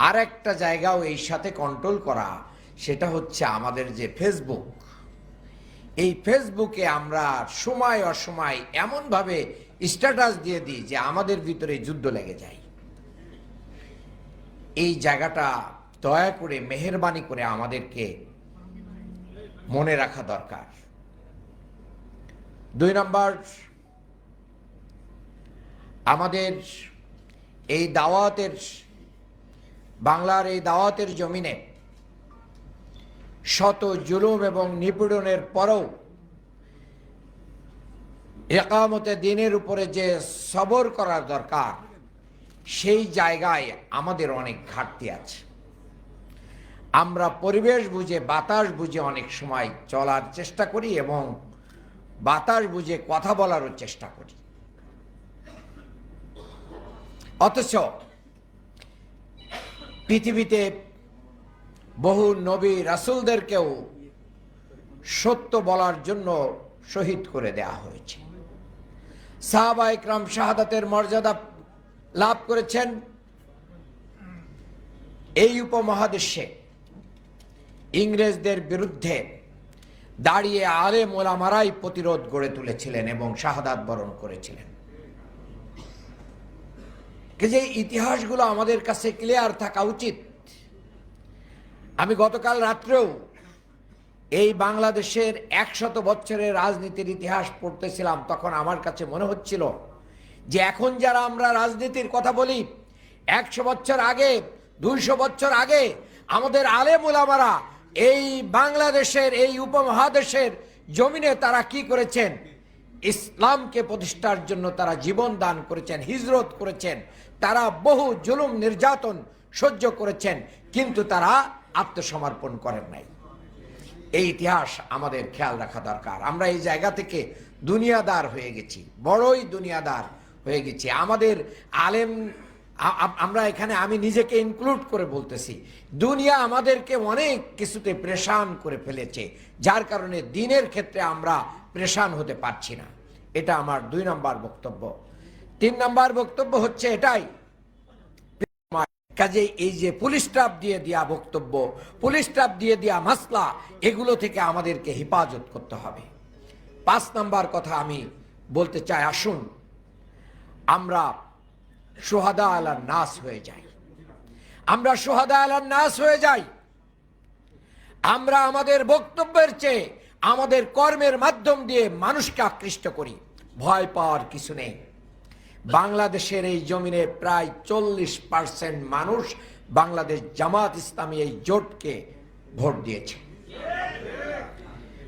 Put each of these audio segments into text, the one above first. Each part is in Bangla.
আর একটা জায়গাও এই সাথে কন্ট্রোল করা, সেটা হচ্ছে আমাদের যে ফেসবুক। এই ফেসবুকে আমরা সময় অসময় এমনভাবে স্ট্যাটাস দিয়ে দিই যে আমাদের ভিতরে যুদ্ধ লেগে যায়। এই জায়গাটা দয়া করে মেহেরবানি করে আমাদেরকে মনে রাখা দরকার। 2 নম্বর, আমাদের এই দাওয়াতের, বাংলার এই দাওয়াতের জমিনে শত জুলুম এবং নিপীড়নের পরেও ইকামতে দ্বীনের উপরে যে সবর করার দরকার, সেই জায়গায় আমাদের অনেক ঘাটতি আছে। আমরা পরিবেশ বুঝে, বাতাস বুঝে অনেক সময় চলার চেষ্টা করি এবং বাতাস বুঝে কথা বলারও চেষ্টা করি, অথচ পৃথিবীতে বহু নবী রাসূলদেরকেও সত্য বলার জন্য শহীদ করে দেয়া হয়েছে। সাহাবা ইকরাম শাহাদাতের মর্যাদা লাভ করেছেন। এই উপমহাদেশে ইংরেজদের বিরুদ্ধে দাঁড়িয়ে আলেম ওলামারাই প্রতিরোধ গড়ে তুলেছিলেন এবং শাহাদাত বরণ করেছিলেন। যে ইতিহাসগুলো আমাদের কাছে ক্লিয়ার থাকা উচিত। আমি গতকাল রাত্রেও এই বাংলাদেশের 100 বছরের রাজনীতির ইতিহাস পড়তেছিলাম, তখন আমার কাছে মনে হচ্ছিল যে এখন যারা আমরা রাজনীতির কথা বলি, 100 বছর আগে, 200 বছর আগে আমাদের আলেম ওলামারা এই বাংলাদেশের, এই উপমহাদেশের জমিনে তারা কি করেছেন? ইসলামকে প্রতিষ্ঠার জন্য তারা জীবন দান করেছেন, হিজরত করেছেন, তারা বহু জুলুম নির্যাতন সহ্য করেছেন, কিন্তু তারা আত্মসমর্পণ করেন নাই। এই ইতিহাস আমাদের খেয়াল রাখা দরকার। আমরা এই জায়গা থেকে দুনিয়াদার হয়ে গেছি, বড়ই দুনিয়াদার হয়ে গেছি। আমাদের আলেম, আমরা এখানে আমি নিজেকে ইনক্লুড করে বলতেছি, দুনিয়া আমাদেরকে অনেক কিছুতে প্রেশান করে ফেলেছে, যার কারণে দ্বীনের ক্ষেত্রে আমরা প্রেশান হতে পারছি না। এটা আমার 2 নম্বর বক্তব্য। 3 নম্বর বক্তব্য হচ্ছে এটাই, কাজে এই যে পুলিশ স্টাফ দিয়ে দেয়া বক্তব্য, পুলিশ স্টাফ দিয়ে দেয়া মাসলা, এগুলো থেকে আমাদেরকে হেফাজত করতে হবে। 5 নম্বর কথা আমি বলতে চাই, আসুন আমরা শুহাদা আলান নাস হয়ে যাই। আমরা শুহাদা আলান নাস হয়ে যাই। আমরা আমাদের বক্তব্যের চেয়ে আমাদের কর্মের মাধ্যম দিয়ে মানুষকে আকৃষ্ট করি। ভয় পাওয়ার কিছু নেই। বাংলাদেশের এই জমিনে প্রায় 40% মানুষ বাংলাদেশ জামাত ইসলামী এই জোটকে ভোট দিয়েছে।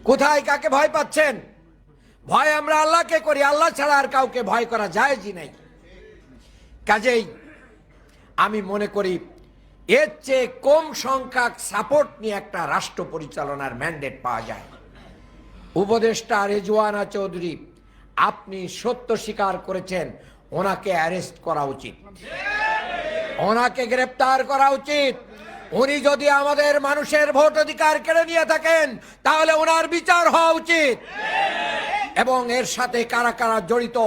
কোথায় কাকে ভয় পাচ্ছেন? ভয় আমরা আল্লাহকে করি, আল্লাহ ছাড়া আর কাউকে ভয় করা জায়েজই নাই। কাজেই আমি মনে করি এর চেয়ে কম সংখ্যক সাপোর্ট নিয়ে একটা রাষ্ট্র পরিচালনার ম্যান্ডেট পাওয়া যায়। উপদেষ্টা রেজওয়ানা চৌধুরী, আপনি সত্য স্বীকার করেছেন, ওনাকে অ্যারেস্ট করা উচিত, ওনাকে গ্রেপ্তার করা উচিত। উনি যদি আমাদের মানুষের ভোট অধিকার কেড়ে নিয়ে থাকেন, তাহলে ওনার বিচার হওয়া উচিত এবং এর সাথে কারা কারা জড়িত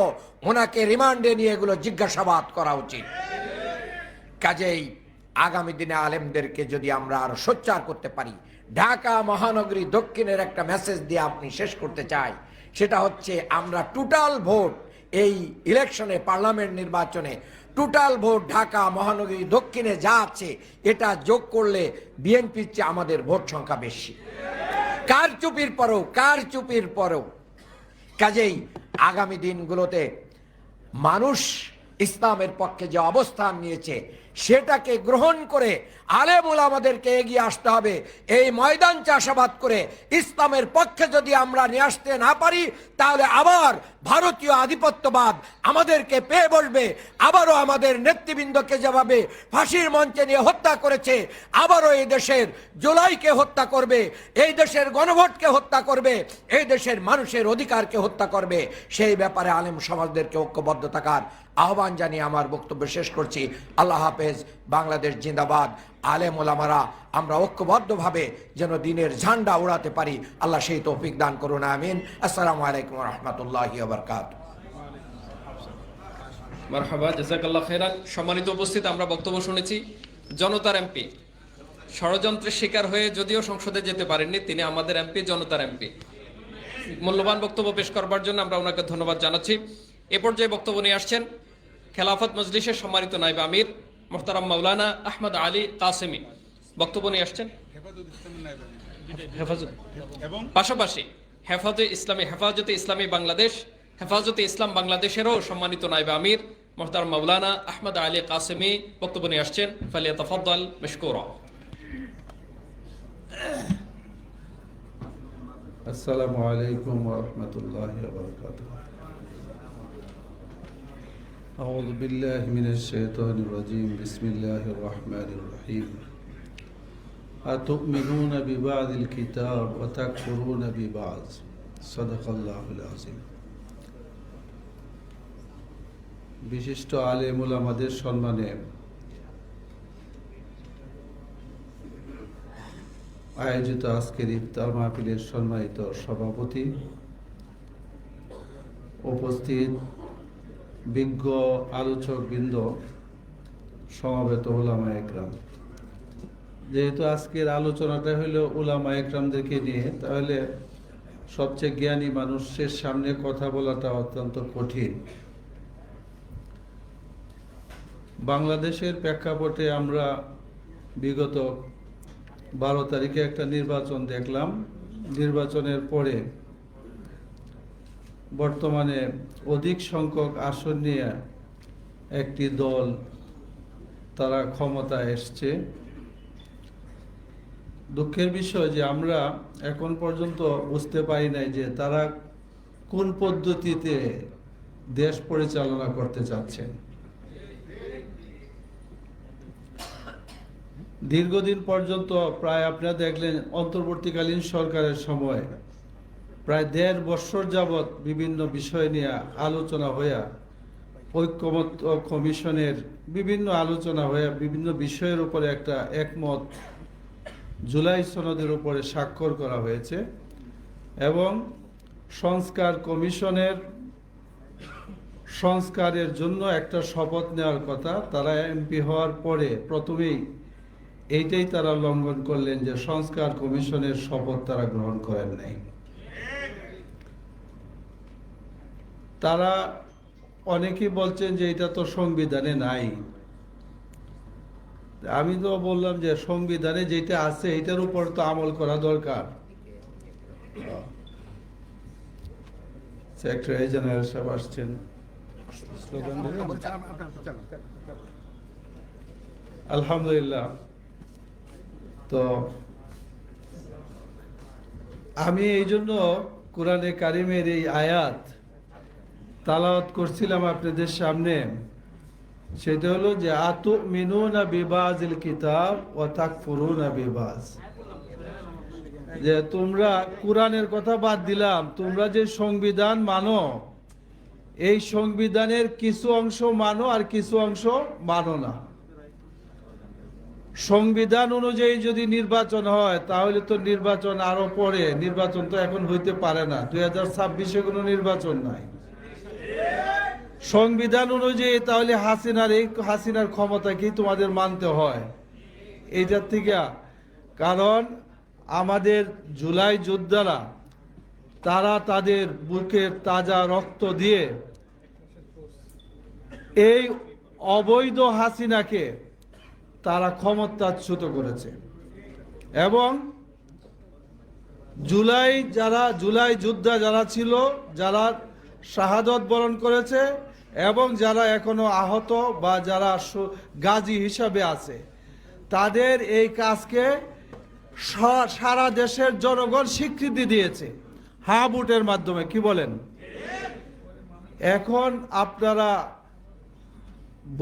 ওনাকে রিমান্ডে নিয়ে এগুলো জিজ্ঞাসাবাদ করা উচিত। কাজেই আগামী দিনে আলেমদেরকে যদি আমরা আরো সোচ্চার করতে পারি, ঢাকা মহানগরী দক্ষিণের একটা মেসেজ দিয়ে আপনি শেষ করতে চাই, সেটা হচ্ছে আমরা টোটাল ভোট এই ইলেকশনে, পার্লামেন্ট নির্বাচনে টোটাল ভোট ঢাকা মহানগরী দক্ষিণে যা আছে এটা যোগ করলে বিএনপির চেয়ে আমাদের ভোট সংখ্যা বেশি, কারচুপির পরেও। কাজেই আগামী দিনগুলোতে মানুষ ইসলামের পক্ষে যে অবস্থান নিয়েছে সেটাকে গ্রহণ করে আলেম ওলামাদেরকে এগিয়ে আসতে হবে। এই ময়দান চাষাবাদ করে ইসলামের পক্ষে যদি আমরা নিয়ে আসতে না পারি, তাহলে আবার ভারতীয় আধিপত্যবাদ আমাদেরকে পেয়ে বসবে। আবারও আমাদের নেতৃবৃন্দকে যেভাবে ফাঁসির মঞ্চে নিয়ে হত্যা করেছে, আবারও এই দেশের জুলাইকে হত্যা করবে, এই দেশের গণভোটকে হত্যা করবে, এই দেশের মানুষের অধিকারকে হত্যা করবে। সেই ব্যাপারে আলেম সমাজদেরকে ঐক্যবদ্ধ থাকার আহ্বান জানিয়ে আমার বক্তব্য শেষ করছি। আল্লাহ হাফেজ। বাংলাদেশ জিন্দাবাদ। আলেম ওলামারা আমরা ঐক্যবদ্ধভাবে যেন দ্বীনের ঝান্ডা উড়াতে পারি, আল্লাহ সেই তৌফিক দান করুন। আমিন। আসসালামু আলাইকুম ওয়া রাহমাতুল্লাহি ওয়া বারাকাতুহু। মারহাবা, জাযাকাল্লাহ খাইরান। সম্মানিত উপস্থিত, আমরা বক্তব্য শুনেছি। জনতার এমপি, ষড়যন্ত্রের শিকার হয়ে যদিও সংসদে যেতে পারেননি, তিনি আমাদের এমপি, জনতার এমপি। মূল্যবান বক্তব্য পেশ করবার জন্য আমরা ওনাকে ধন্যবাদ জানাচ্ছি। এ পর্যায়ে বক্তব্য নিয়ে আসছেন খেলাফত মজলিসের সম্মানিত নায়েব আমির মোহতারাম মাওলানা আহমদ আলী কাসেমি। বক্তব্য নিয়ে আসছেন পাশাপাশি হেফাজতে ইসলামী বাংলাদেশ, হেফাজতে ইসলাম বাংলাদেশেরও সম্মানিত নায়েব আমির মোহতারাম মাওলানা আহমদ আলী কাসেমি বক্তব্য নিয়ে আসছেন। ফালিয়াতাফাদ্দাল মাশকুরা। আসসালামু আলাইকুম ওয়া রাহমাতুল্লাহি ওয়া বারাকাতুহু। আউযু বিল্লাহি মিনাশ শাইতানির রাজীম। বিসমিল্লাহির রাহমানির রহিম। আতুমিনুনা বিবাযিল কিতাব ওয়া তাকফুরুনা বিবায। সাদাকাল্লাহুল আযীম। বিশিষ্ট আলেম উলামাদের সম্মানে আয়োজিত আজকের ইফতার মাহফিলের সম্মানিত সভাপতি, উপস্থিত বিজ্ঞ আলোচকবৃন্দ, সমবেত উলামা একরাম। যেহেতু আজকের আলোচনাটা হলো উলামা একরামদেরকে নিয়ে, তাহলে সবচেয়ে জ্ঞানী মানুষের সামনে কথা বলাটা অত্যন্ত কঠিন। বাংলাদেশের প্রেক্ষাপটে আমরা বিগত 12 তারিখে একটা নির্বাচন দেখলাম। নির্বাচনের পরে বর্তমানে অধিক সংখ্যক আসন নিয়ে একটি দল তারা ক্ষমতায় এসছে। দুঃখের বিষয় যে আমরা এখন পর্যন্ত বুঝতে পারি নাই যে তারা কোন পদ্ধতিতে দেশ পরিচালনা করতে চাচ্ছেন। দীর্ঘদিন পর্যন্ত প্রায় আপনারা দেখলেন অন্তর্বর্তীকালীন সরকারের সময় প্রায় 1.5 বছর যাবৎ বিভিন্ন বিষয় নিয়ে আলোচনা হইয়া, ঐক্যমত্য কমিশনের বিভিন্ন আলোচনা হইয়া বিভিন্ন বিষয়ের উপরে একটা একমত জুলাই সনদের উপরে স্বাক্ষর করা হয়েছে এবং সংস্কার কমিশনের সংস্কারের জন্য একটা শপথ নেওয়ার কথা। তারা এমপি হওয়ার পরে প্রথমেই এইটাই তারা লঙ্ঘন করলেন যে সংস্কার কমিশনের শপথ তারা গ্রহণ করেন নাই। তারা অনেকেই বলছেন যে এটা তো সংবিধানে নাই। আমি তো বললাম যে সংবিধানে যেটা আছে এটার উপর তো আমল করা দরকার। সেক্রেটারি জেনারেল সাহেব আসছেন, আলহামদুলিল্লাহ। তো আমি এই জন্য কোরআনে কারিমের এই আয়াত তালাওয়াত করছিলাম আপনাদের সামনে। সেটা হলো যে আতুমিনুনা বিবাযিল কিতাব ওয়া তাকফুরুনা বিবায। যে তোমরা কোরআনের কথা বাদ দিলাম, তোমরা যে সংবিধান মানো, এই সংবিধানের কিছু অংশ মানো আর কিছু অংশ মানো না। সংবিধান অনুযায়ী যদি নির্বাচন হয় তাহলে তো নির্বাচন আরো পরে, নির্বাচন তো এখন হইতে পারে না। 2026-এ কোনো নির্বাচন নাই। সংবিধান অনুযায়ী তাহলে হাসিনার ক্ষমতা কি তোমাদের মানতে হয় এইটার থেকে? কারণ আমাদের জুলাই যোদ্ধারা তারা তাদের বুকের তাজা রক্ত দিয়ে এই অবৈধ হাসিনাকে তারা ক্ষমতাচ্যুত করেছে এবং জুলাই যোদ্ধা যারা ছিল, যারা শাহাদত বরণ করেছে এবং যারা এখনো আহত বা যারা গাজী হিসাবে আছে, তাদের এই কাজকে সারা দেশের জনগণ স্বীকৃতি দিয়েছে হ্যাঁ ভোটের মাধ্যমে। কি বলেন? এখন আপনারা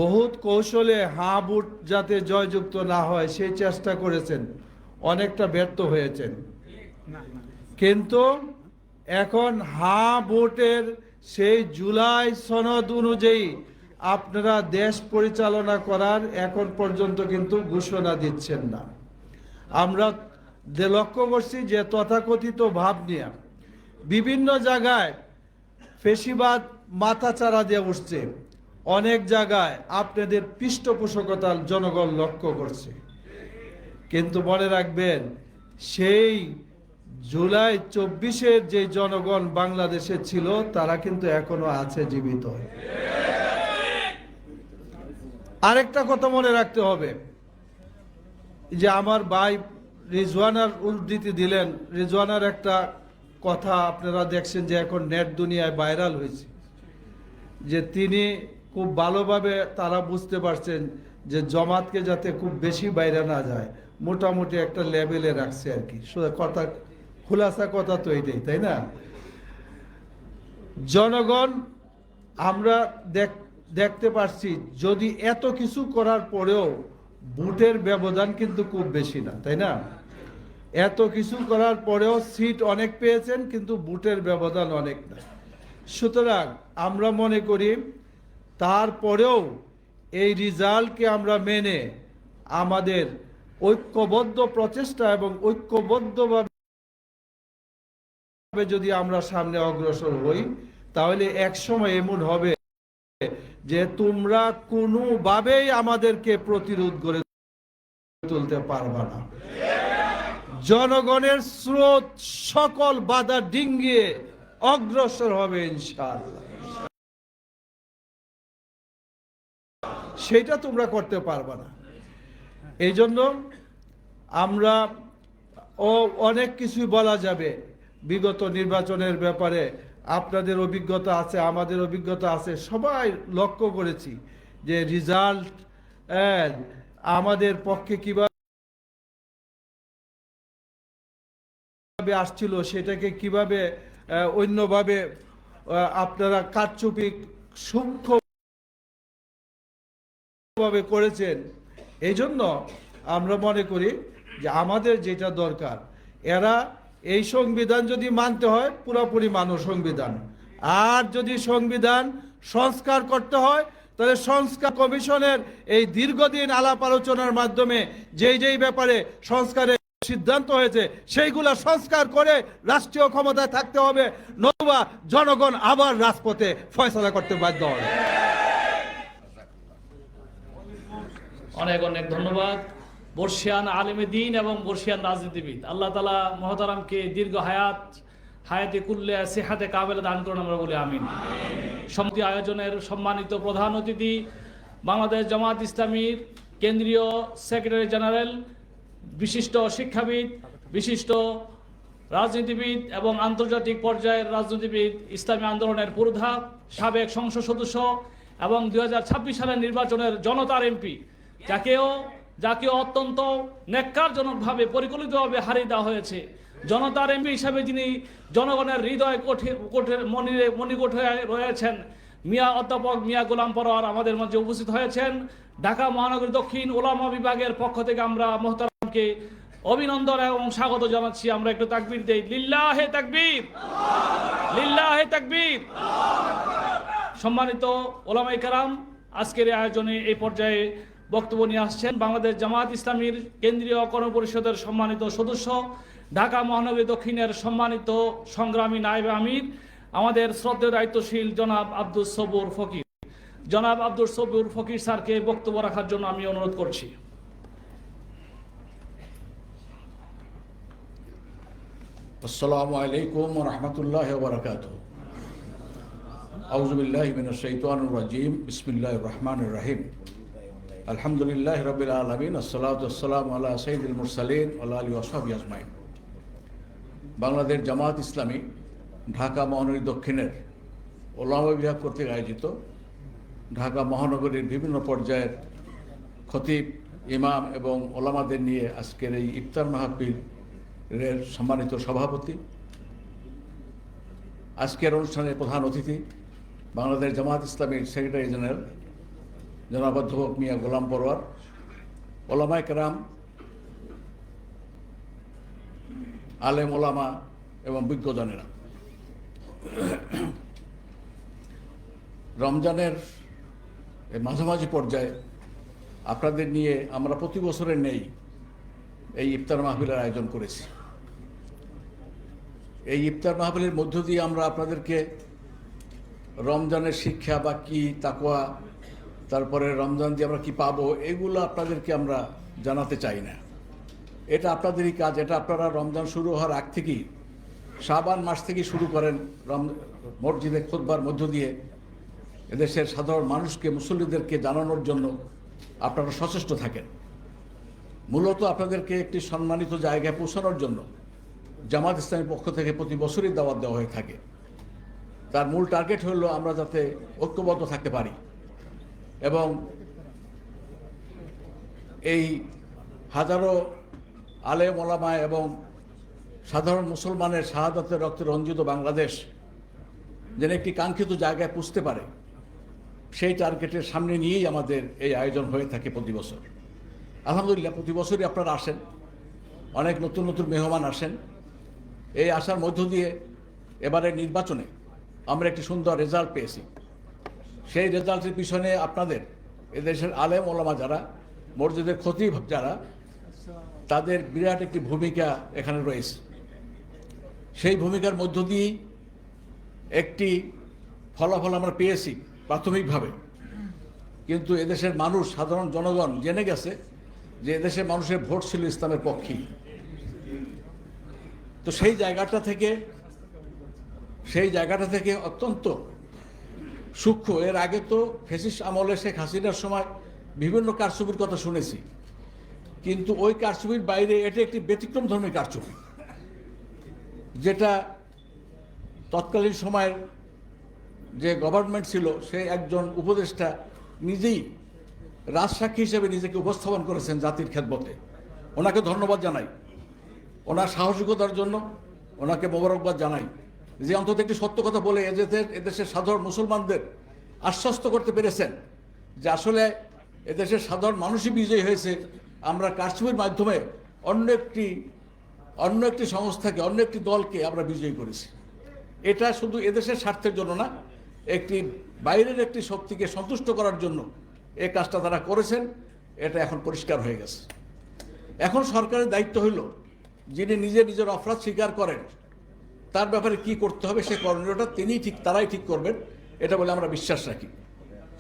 বহুত কৌশলে হ্যাঁ ভোট যাতে জয়যুক্ত না হয় সেই চেষ্টা করেছেন, অনেকটা ব্যর্থ হয়েছেন। কিন্তু এখন হ্যাঁ ভোটের সেই জুলাই সনদ অনুযায়ী আপনারা দেশ পরিচালনা করার এখন পর্যন্ত কিন্তু ঘোষণা দিচ্ছেন না। আমরা লক্ষ্য করছি যে তথাকথিত ভাব নিয়ে বিভিন্ন জায়গায় ফেসিবাদ মাথাচাড়া দিয়ে উঠছে। অনেক জায়গায় আপনাদের পৃষ্ঠপোষকতার জনগণ লক্ষ্য করছে, কিন্তু মনে রাখবেন সেই জুলাই 24-এর যে জনগণ বাংলাদেশে ছিল তারা কিন্তু এখনো আছে জীবিত। আরেকটা কথা মনে রাখতে হবে, যে আমার ভাই রিজওয়ানার উদ্ধৃতি দিলেন, রিজওয়ানার একটা কথা আপনারা দেখছেন যে এখন নেট দুনিয়ায় ভাইরাল হয়েছে, যে তিনি খুব ভালোভাবে তারা বুঝতে পারছেন যে জামাতকে যাতে খুব বেশি বাইরে না যায়, মোটামুটি একটা লেভেলে রাখছে আর কি। শুধু কথা, খোলাসা কথা তো এটাই, তাই না? জনগণ আমরা দেখতে পারছি যদি এত কিছু করার পরেও ভোটের ব্যবধান কিন্তু খুব বেশি না, তাই না? এত কিছু করার পরেও সিট অনেক পেয়েছেন, কিন্তু ভোটের ব্যবধান অনেক না। সুতরাং আমরা মনে করি তারপরেও এই রেজাল্টকে আমরা মেনে আমাদের ঐক্যবদ্ধ প্রচেষ্টা এবং ঐক্যবদ্ধভাবে যদি আমরা সামনে অগ্রসর হই, তাহলে এক সময় এমন হবে যে তোমরা কোনোভাবেই আমাদেরকে প্রতিরোধ করে তুলতে পারবা না। জনগণের স্রোত সকল বাধা ডিঙ্গিয়ে অগ্রসর হবে ইনশাআল্লাহ। সেটা তোমরা করতে পারবা না। এই জন্য আমরা অনেক কিছুই বলা যাবে বিগত নির্বাচনের ব্যাপারে। আপনাদের অভিজ্ঞতা আছে, আমাদের অভিজ্ঞতা আছে, সবাই লক্ষ্য করেছি যে রেজাল্ট আমাদের পক্ষে কিভাবে আসছিল, সেটাকে কিভাবে অন্যভাবে আপনারা কারচুপি সূক্ষ্মভাবে করেছেন। এই জন্য আমরা মনে করি যে আমাদের যেটা দরকার, এরা এই সংবিধান যদি মানতে হয় পুরোপুরি মানো সংবিধান, আর যদি সংবিধান সংস্কার করতে হয় তাহলে সংস্কার কমিশনের এই দীর্ঘদিন আলাপ আলোচনার মাধ্যমে যেই ব্যাপারে সংস্কারের সিদ্ধান্ত হয়েছে সেইগুলা সংস্কার করে রাষ্ট্রীয় ক্ষমতায় থাকতে হবে, নতুবা জনগণ আবার রাজপথে ফয়সালা করতে বাধ্য হবে। অনেক অনেক ধন্যবাদ বর্ষিয়ান আলেমে দ্বীন এবং বর্ষিয়ান রাজনীতিবিদ। আল্লাহ তাআলা মহতারামকে দীর্ঘ হায়াতে কুল্লে সেহাতে কাবেলা দান করুন, আমরা বলি আমিন। সমিতি আয়োজনের সম্মানিত প্রধান অতিথি বাংলাদেশ জামাত ইসলামীর কেন্দ্রীয় সেক্রেটারি জেনারেল, বিশিষ্ট শিক্ষাবিদ, বিশিষ্ট রাজনীতিবিদ এবং আন্তর্জাতিক পর্যায়ের রাজনীতিবিদ, ইসলামী আন্দোলনের পুরোধা, সাবেক সংসদ সদস্য এবং 2026 সালের নির্বাচনের জনতার এমপি, যাকেও অত্যন্ত ন্যাক্কারজনকভাবে পরিকল্পিতভাবে হারিয়ে দেওয়া হয়েছে। জনতার এমপি হিসাবে যিনি জনগণের হৃদয় মণিকোঠে রয়েছেন, অধ্যাপক মিয়া গোলাম পরোয়ার আমাদের মধ্যে উপস্থিত হয়েছেন। ঢাকা মহানগরী দক্ষিণ ওলামা বিভাগের পক্ষ থেকে আমরা মোহতারামকে অভিনন্দন এবং স্বাগত জানাচ্ছি। আমরা একটু তাকবীর দেই, লিল্লাহে তাকবীর, লিল্লাহে তাকবীর। সম্মানিত ওলামায়ে কেরাম, আজকের এই আয়োজনে এই পর্যায়ে বক্তব্য নিয়ে আসছেন বাংলাদেশ জামাত ইসলামীর কেন্দ্রীয় কর্মপরিষদের সম্মানিত সদস্য, ঢাকা মহানগরী দক্ষিণের সম্মানিত সংগ্রামী নায়েব আমির, আমাদের শ্রদ্ধেয় দায়িত্বশীল জনাব আব্দুল সবুর ফকির। জনাব আব্দুল সবুর ফকির স্যারকে বক্তব্য রাখার জন্য আমি অনুরোধ করছি। আসসালামু আলাইকুম ওয়া রাহমাতুল্লাহি ওয়া বারাকাতুহু। আউযু বিল্লাহি মিনাশ শাইতানির রাজীম। বিসমিল্লাহির রহমানির রহিম। আলহামদুলিল্লাহি রাব্বিল আলামিন। আসসালাতু ওয়াসসালামু আলা সাইয়্যিদিল মুরসালিন ওয়া আলা আলিহি ওয়া সাহবিহি আজমাইন। বাংলাদেশ জামাত ইসলামী ঢাকা মহানগরী দক্ষিণের ওলামা বিভাগ কর্তৃক আয়োজিত ঢাকা মহানগরীর বিভিন্ন পর্যায়ের খতিব, ইমাম এবং ওলামাদের নিয়ে আজকের এই ইফতার মাহফিলের সম্মানিত সভাপতি, আজকের অনুষ্ঠানের প্রধান অতিথি বাংলাদেশ জামাত ইসলামীর সেক্রেটারি জেনারেল জনাব অধ্যাপক মিয়া গোলাম পরোয়ার, ওলামায়ে কেরাম, আলেম ওলামা এবং বিজ্ঞজনেরা, রমজানের মাঝামাঝি পর্যায়ে আপনাদের নিয়ে আমরা প্রতি বছরের নেই এই ইফতার মাহফিলের আয়োজন করেছি। এই ইফতার মাহফিলের মধ্য দিয়ে আমরা আপনাদেরকে রমজানের শিক্ষা বা কি তাকওয়া তারপরে রমজান দিয়ে আমরা কি পাবো, এগুলো আপনাদেরকে আমরা জানাতে চাই না। এটা আপনাদেরই কাজ। এটা আপনারা রমজান শুরু হওয়ার আগ থেকেই, শাবান মাস থেকেই শুরু করেন, মসজিদে খুতবার মধ্য দিয়ে এদেশের সাধারণ মানুষকে, মুসল্লিদেরকে জানানোর জন্য আপনারা সচেষ্ট থাকেন। মূলত আপনাদেরকে একটি সম্মানিত জায়গায় পৌঁছানোর জন্য জামাত ইসলামের পক্ষ থেকে প্রতি বছরই দাওয়াত দেওয়া হয়ে থাকে। তার মূল টার্গেট হলো আমরা যাতে ঐক্যবদ্ধ থাকতে পারি এবং এই হাজারো আলেম ওলামা এবং সাধারণ মুসলমানের শাহাদাতের রক্তে রঞ্জিত বাংলাদেশ যেন একটি কাঙ্ক্ষিত জায়গায় পুষতে পারে, সেই টার্গেটের সামনে নিয়েই আমাদের এই আয়োজন হয়ে থাকে প্রতি বছর। আলহামদুলিল্লাহ, প্রতি বছরই আপনারা আসেন, অনেক নতুন নতুন মেহমান আসেন। এই আসার মধ্য দিয়ে এবারের নির্বাচনে আমরা একটি সুন্দর রেজাল্ট পেয়েছি। সেই রেজাল্টের পিছনে আপনাদের এদেশের আলেম ওলামা যারা, মসজিদের খতিব যারা, তাদের বিরাট একটি ভূমিকা এখানে রয়েছে। সেই ভূমিকার মধ্য দিয়েই একটি ফলাফল আমরা পেয়েছি প্রাথমিকভাবে, কিন্তু এদেশের মানুষ, সাধারণ জনগণ জেনে গেছে যে এদেশের মানুষের ভোট ছিল ইসলামের পক্ষেই। তো সেই জায়গাটা থেকে অত্যন্ত সূক্ষ্ম, এর আগে তো ফ্যাসিস্ট আমলে শেখ হাসিনার সময় বিভিন্ন কারচুপির কথা শুনেছি, কিন্তু ওই কারচুপির বাইরে এটা একটি ব্যতিক্রম ধর্মী কারচুপি, যেটা তৎকালীন সময়ের যে গভর্নমেন্ট ছিল সে একজন উপদেষ্টা নিজেই রাজসাক্ষী হিসেবে নিজেকে উপস্থাপন করেছেন জাতির খেদমতে। ওনাকে ধন্যবাদ জানাই, ওনার সাহসিকতার জন্য ওনাকে মোবারকবাদ জানাই, যে অন্তত একটি সত্য কথা বলে এদেশের সাধারণ মুসলমানদের আশ্বস্ত করতে পেরেছেন যে আসলে এদেশের সাধারণ মানুষই বিজয়ী হয়েছে, আমরা কারচুপির মাধ্যমে অন্য একটি সংস্থাকে, অন্য একটি দলকে আমরা বিজয়ী করেছি। এটা শুধু এদেশের স্বার্থের জন্য না, একটি বাইরের একটি শক্তিকে সন্তুষ্ট করার জন্য এই কাজটা তারা করেছেন। এটা এখন পরিষ্কার হয়ে গেছে। এখন সরকারের দায়িত্ব হইল যিনি নিজের অপরাধ স্বীকার করেন তার ব্যাপারে কি করতে হবে, সে করণীয়টা তারাই ঠিক করবেন, এটা বলে আমরা বিশ্বাস রাখি।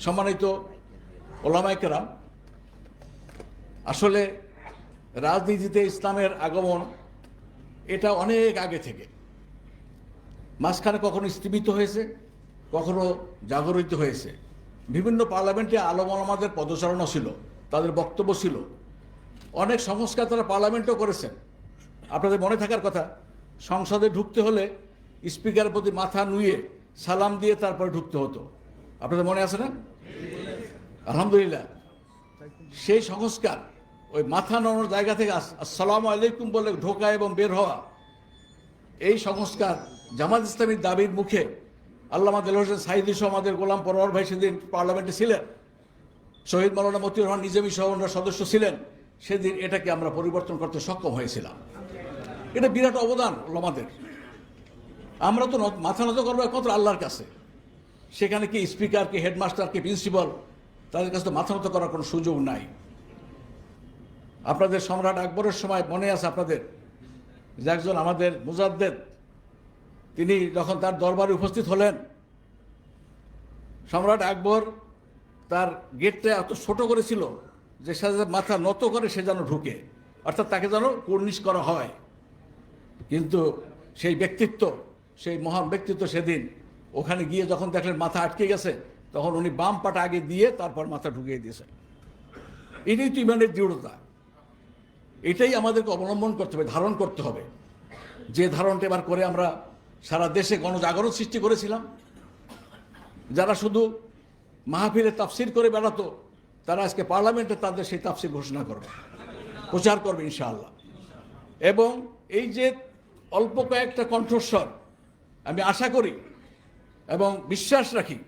সম্মানিত ওলামায়ে কেরাম, আসলে রাজনীতিতে ইসলামের আগমন এটা অনেক আগে থেকে, মাঝখানে কখনো স্থীমিত হয়েছে, কখনো জাগরিত হয়েছে। বিভিন্ন পার্লামেন্টে আলেম ওলামাদের পদচারণা ছিল, তাদের বক্তব্য ছিল, অনেক সংস্কার তারা পার্লামেন্টও করেছেন। আপনাদের মনে থাকার কথা, সংসদে ঢুকতে হলে স্পিকারের প্রতি মাথা নুয়ে সালাম দিয়ে তারপরে ঢুকতে হতো। আপনাদের মনে আছে না? আলহামদুলিল্লাহ, সেই সংস্কার, ওই মাথা নামানোর জায়গা থেকে আসসালামু আলাইকুম বলে ঢোকা এবং বের হওয়া, এই সংস্কার জামাত ইসলামীর দাবির মুখে আল্লামা দেলোয়ার হোসেন সাঈদী সহ আমাদের গোলাম পরোয়ার ভাই সেদিন পার্লামেন্টে ছিলেন, শহীদ মাওলানা মতিউর রহমান নিজামী সহ অন্য সদস্য ছিলেন, সেদিন এটাকে আমরা পরিবর্তন করতে সক্ষম হয়েছিলাম। এটা বিরাট অবদান ওলামাদের। আমরা তো মাথা নত করবো একমাত্র আল্লাহর কাছে, সেখানে কি স্পিকার, কি হেডমাস্টার, কি প্রিন্সিপাল, তাদের কাছে তো মাথা নত করার কোনো সুযোগ নাই। আপনাদের সম্রাট আকবরের সময় মনে আছে আপনাদের যে একজন আমাদের মুজাদ্দেদ, তিনি যখন তার দরবারে উপস্থিত হলেন, সম্রাট আকবর তার গেটটা এত ছোট করেছিল যে সে মাথা নত করে সে যেন ঢুকে, অর্থাৎ তাকে যেন কুর্নিশ করা হয়। কিন্তু সেই ব্যক্তিত্ব, সেই মহান ব্যক্তিত্ব সেদিন ওখানে গিয়ে যখন দেখলেন মাথা আটকে গেছে, তখন উনি বাম পাটা আগে দিয়ে তারপর মাথা ঢুকিয়ে দিয়েছেন। এটাই তো ইমানের দৃঢ়তা, এটাই আমাদেরকে অবলম্বন করতে হবে, ধারণ করতে হবে। যে ধারণটা এবার করে আমরা সারা দেশে গণজাগরণ সৃষ্টি করেছিলাম। যারা শুধু মাহফিলে তাফসির করে বেড়াতো, তারা আজকে পার্লামেন্টে তাদের সেই তাফসির ঘোষণা করবে, প্রচার করবে ইনশাআল্লাহ। এবং এই যে অল্প কয়েকটা কণ্ঠস্বর, আমি আশা করি এবং বিশ্বাস রাখি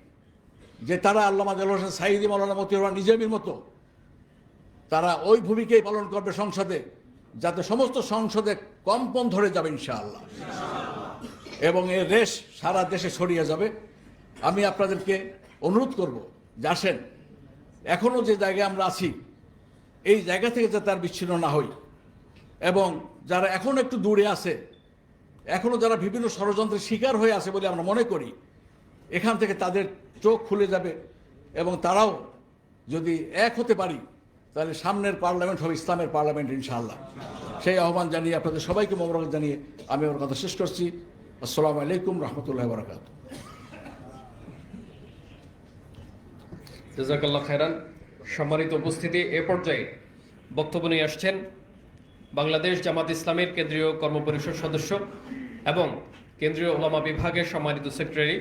যে তারা আল্লামা দেলোয়ার হোসেন সাঈদী, মাওলানা মতিউর রহমান নিজামীর মতো তারা ওই ভূমিকাই পালন করবে সংসদে, যাতে সমস্ত সংসদে কম্পন ধরে যাবে ইনশাআল্লাহ, এবং এর রেশ সারা দেশে ছড়িয়ে যাবে। আমি আপনাদেরকে অনুরোধ করব যে আসেন, এখনও যে জায়গায় আমরা আছি এই জায়গা থেকে যাতে আর বিচ্ছিন্ন না হই, এবং যারা এখনও একটু দূরে আছে, এখনও যারা বিভিন্ন ষড়যন্ত্রের শিকার হয়ে আছে বলে আমরা মনে করি, এখান থেকে তাদের চোখ খুলে যাবে এবং তারাও যদি এক হতে পারি তাহলে সামনের পার্লামেন্ট হবে ইসলামের পার্লামেন্ট ইনশাআল্লাহ। সেই আহ্বান জানিয়ে আপনাদের সবাইকে মোবারক জানিয়ে আমি আমার কথা শেষ করছি। আসসালামু আলাইকুম রহমতুল্লাহ বারাকাতুহু। জাযাকাল্লাহ খায়রান। সম্মানিত উপস্থিতি, এ পর্যায়ে বক্তব্য নিয়ে আসছেন বাংলাদেশ জামাত ইসলামের কেন্দ্রীয় কর্মপরিষদ সদস্য এবং কেন্দ্রীয় ওলামা বিভাগের সম্মানিত সেক্রেটারি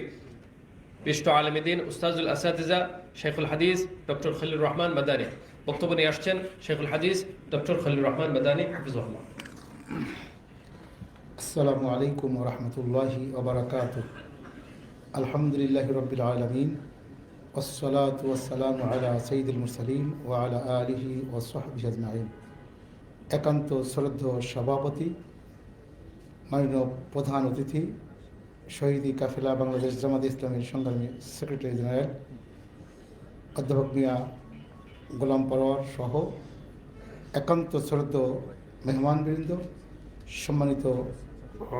বিশিষ্ট আলেমে দ্বীন উস্তাজুল আসাতিজা শেখুল হাদিস ডক্টর খলিলুর রহমান মাদানী। বক্তব্য নিয়ে আসছেন শেখুল হাদিস ডক্টর খলিলুর রহমান মাদানী হাফিজাহুল্লাহ। আসসালামু আলাইকুম ওয়া রাহমাতুল্লাহি ওয়া বারাকাতুহু। আলহামদুলিল্লাহি রাব্বিল আলামিন ওয়াসসালাতু ওয়াসসালামু আলা সাইয়্যিদিল মুরসালিন ওয়া আলা আলিহি ওয়া সাহবিহি আজমাইন। একান্ত শ্রদ্ধেয় সভাপতি, মাননীয় প্রধান অতিথি, শহীদি কাফেলা বাংলাদেশ জামাত ইসলামের সংগ্রামী সেক্রেটারি জেনারেল অধ্যাপক মিয়া গোলাম পরোয়ার সহ একান্ত শ্রদ্ধেয় মেহমানবৃন্দ, সম্মানিত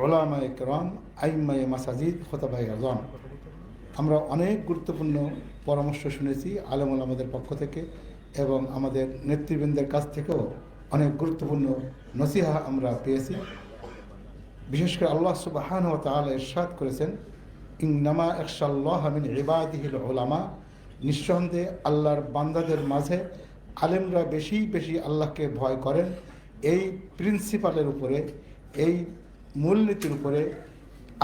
ওলামায়ে কেরাম, আইম্মায়ে মাসাজিদ, খোতাবায়ে আযম, আমরা অনেক গুরুত্বপূর্ণ পরামর্শ শুনেছি আলেম ওলামাদের পক্ষ থেকে এবং আমাদের নেতৃবৃন্দের কাছ থেকেও অনেক গুরুত্বপূর্ণ নসিহা আমরা পেয়েছি। বিশেষ করে আল্লাহ সুবহানাহু ওয়া তাআলা ইরশাদ করেছেন, ইন্নামা ইয়াখশাল্লাহা মিন ইবাদিহিল উলামা, নিঃসন্দেহে আল্লাহর বান্দাদের মাঝে আলেমরা বেশি বেশি আল্লাহকে ভয় করেন। এই প্রিন্সিপালের উপরে, এই মূলনীতির উপরে,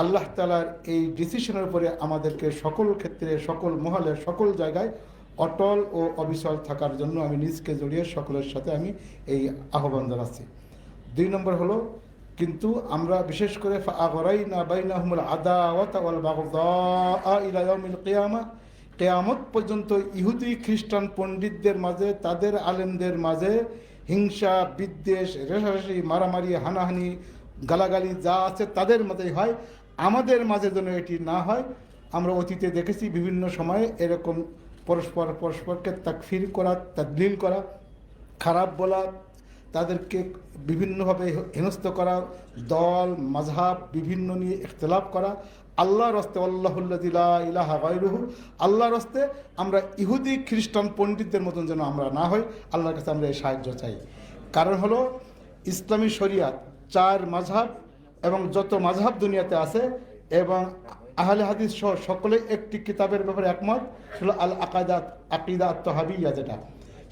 আল্লাহ তাআলার এই ডিসিশনের উপরে আমাদেরকে সকল ক্ষেত্রে, সকল মহলে, সকল জায়গায় অটল ও অবিচল থাকার জন্য আমি নিজকে জড়িয়ে সকলের সাথে আমি এই আহ্বান জানাচ্ছি। 2 নম্বর হলো, কিন্তু আমরা বিশেষ করে ফাআগরাইনা বাইনাহুমুল আদাওয়াতা ওয়াল বাগদা ইলা ইয়াউমিল কিয়ামা, কিয়ামত পর্যন্ত ইহুদি খ্রিস্টান পণ্ডিতদের মাঝে, তাদের আলেমদের মাঝে হিংসা, বিদ্বেষ, রেষারেষি, মারামারি, হানাহানি, গালাগালি যা আছে তাদের মধ্যেই হয়, আমাদের মাঝে যেন এটি না হয়। আমরা অতীতে দেখেছি বিভিন্ন সময়ে এরকম পরস্পরকে তাকফির করা, তাদলিল করা, খারাপ বলা, তাদেরকে বিভিন্নভাবে হেনস্থ করা, দল মাযহাব বিভিন্ন নিয়ে ইখতিলাফ করা। আল্লাহর রাস্তে, আল্লাহুল্লাযী লা ইলাহা গায়রুহু, আল্লাহর রাস্তে আমরা ইহুদি খ্রিস্টান পণ্ডিতদের মতন যেন আমরা না হই, আল্লাহর কাছে আমরা এই সাহায্য চাই। কারণ হলো ইসলামী শরিয়াত 4 মাযহাব এবং যত মাযহাব দুনিয়াতে আছে এবং আহলে হাদিস সহ সকলে একটি কিতাবের ব্যাপারে একমত, হলো আল আকিদা আত-তাহাবিয়া, যেটা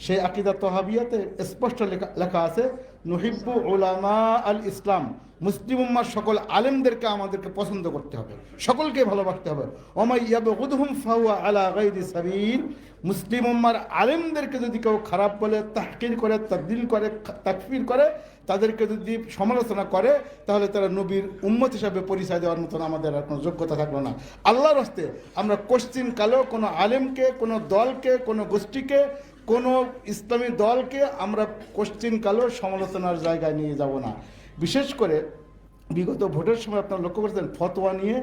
সেই আকিদা তহাবিয়াতে স্পষ্ট লেখা আছে, নুহিব্বু উলামা আল ইসলাম, মুসলিম উম্মার সকল আলেমদেরকে আমাদেরকে পছন্দ করতে হবে, সকলকে ভালোবাসতে হবে। ওমাই ইয়াবগুদহুম ফাহুয়া আলা গায়রি সাবিল, মুসলিম উম্মার আলেমদেরকে যদি কেউ খারাপ বলে, তাহকির করে, তাদলিল করে, তাকফির করে, তাদেরকে যদি সমালোচনা করে, তাহলে তারা নবীর উম্মত হিসাবে পরিচয় দেওয়ার মতন আমাদের আর কোনো যোগ্যতা থাকলো না। আল্লাহর রাস্তে আমরা কোশ্চিন কালেও কোনো আলেমকে, কোনো দলকে, কোনো গোষ্ঠীকে, কোনো ইসলামী দলকে আমরা কোশ্চিন কালেও সমালোচনার জায়গায় নিয়ে যাব না। বিশেষ করে বিগত ভোটের সময় আপনারা লক্ষ্য করেছেন, ফতোয়া নিয়ে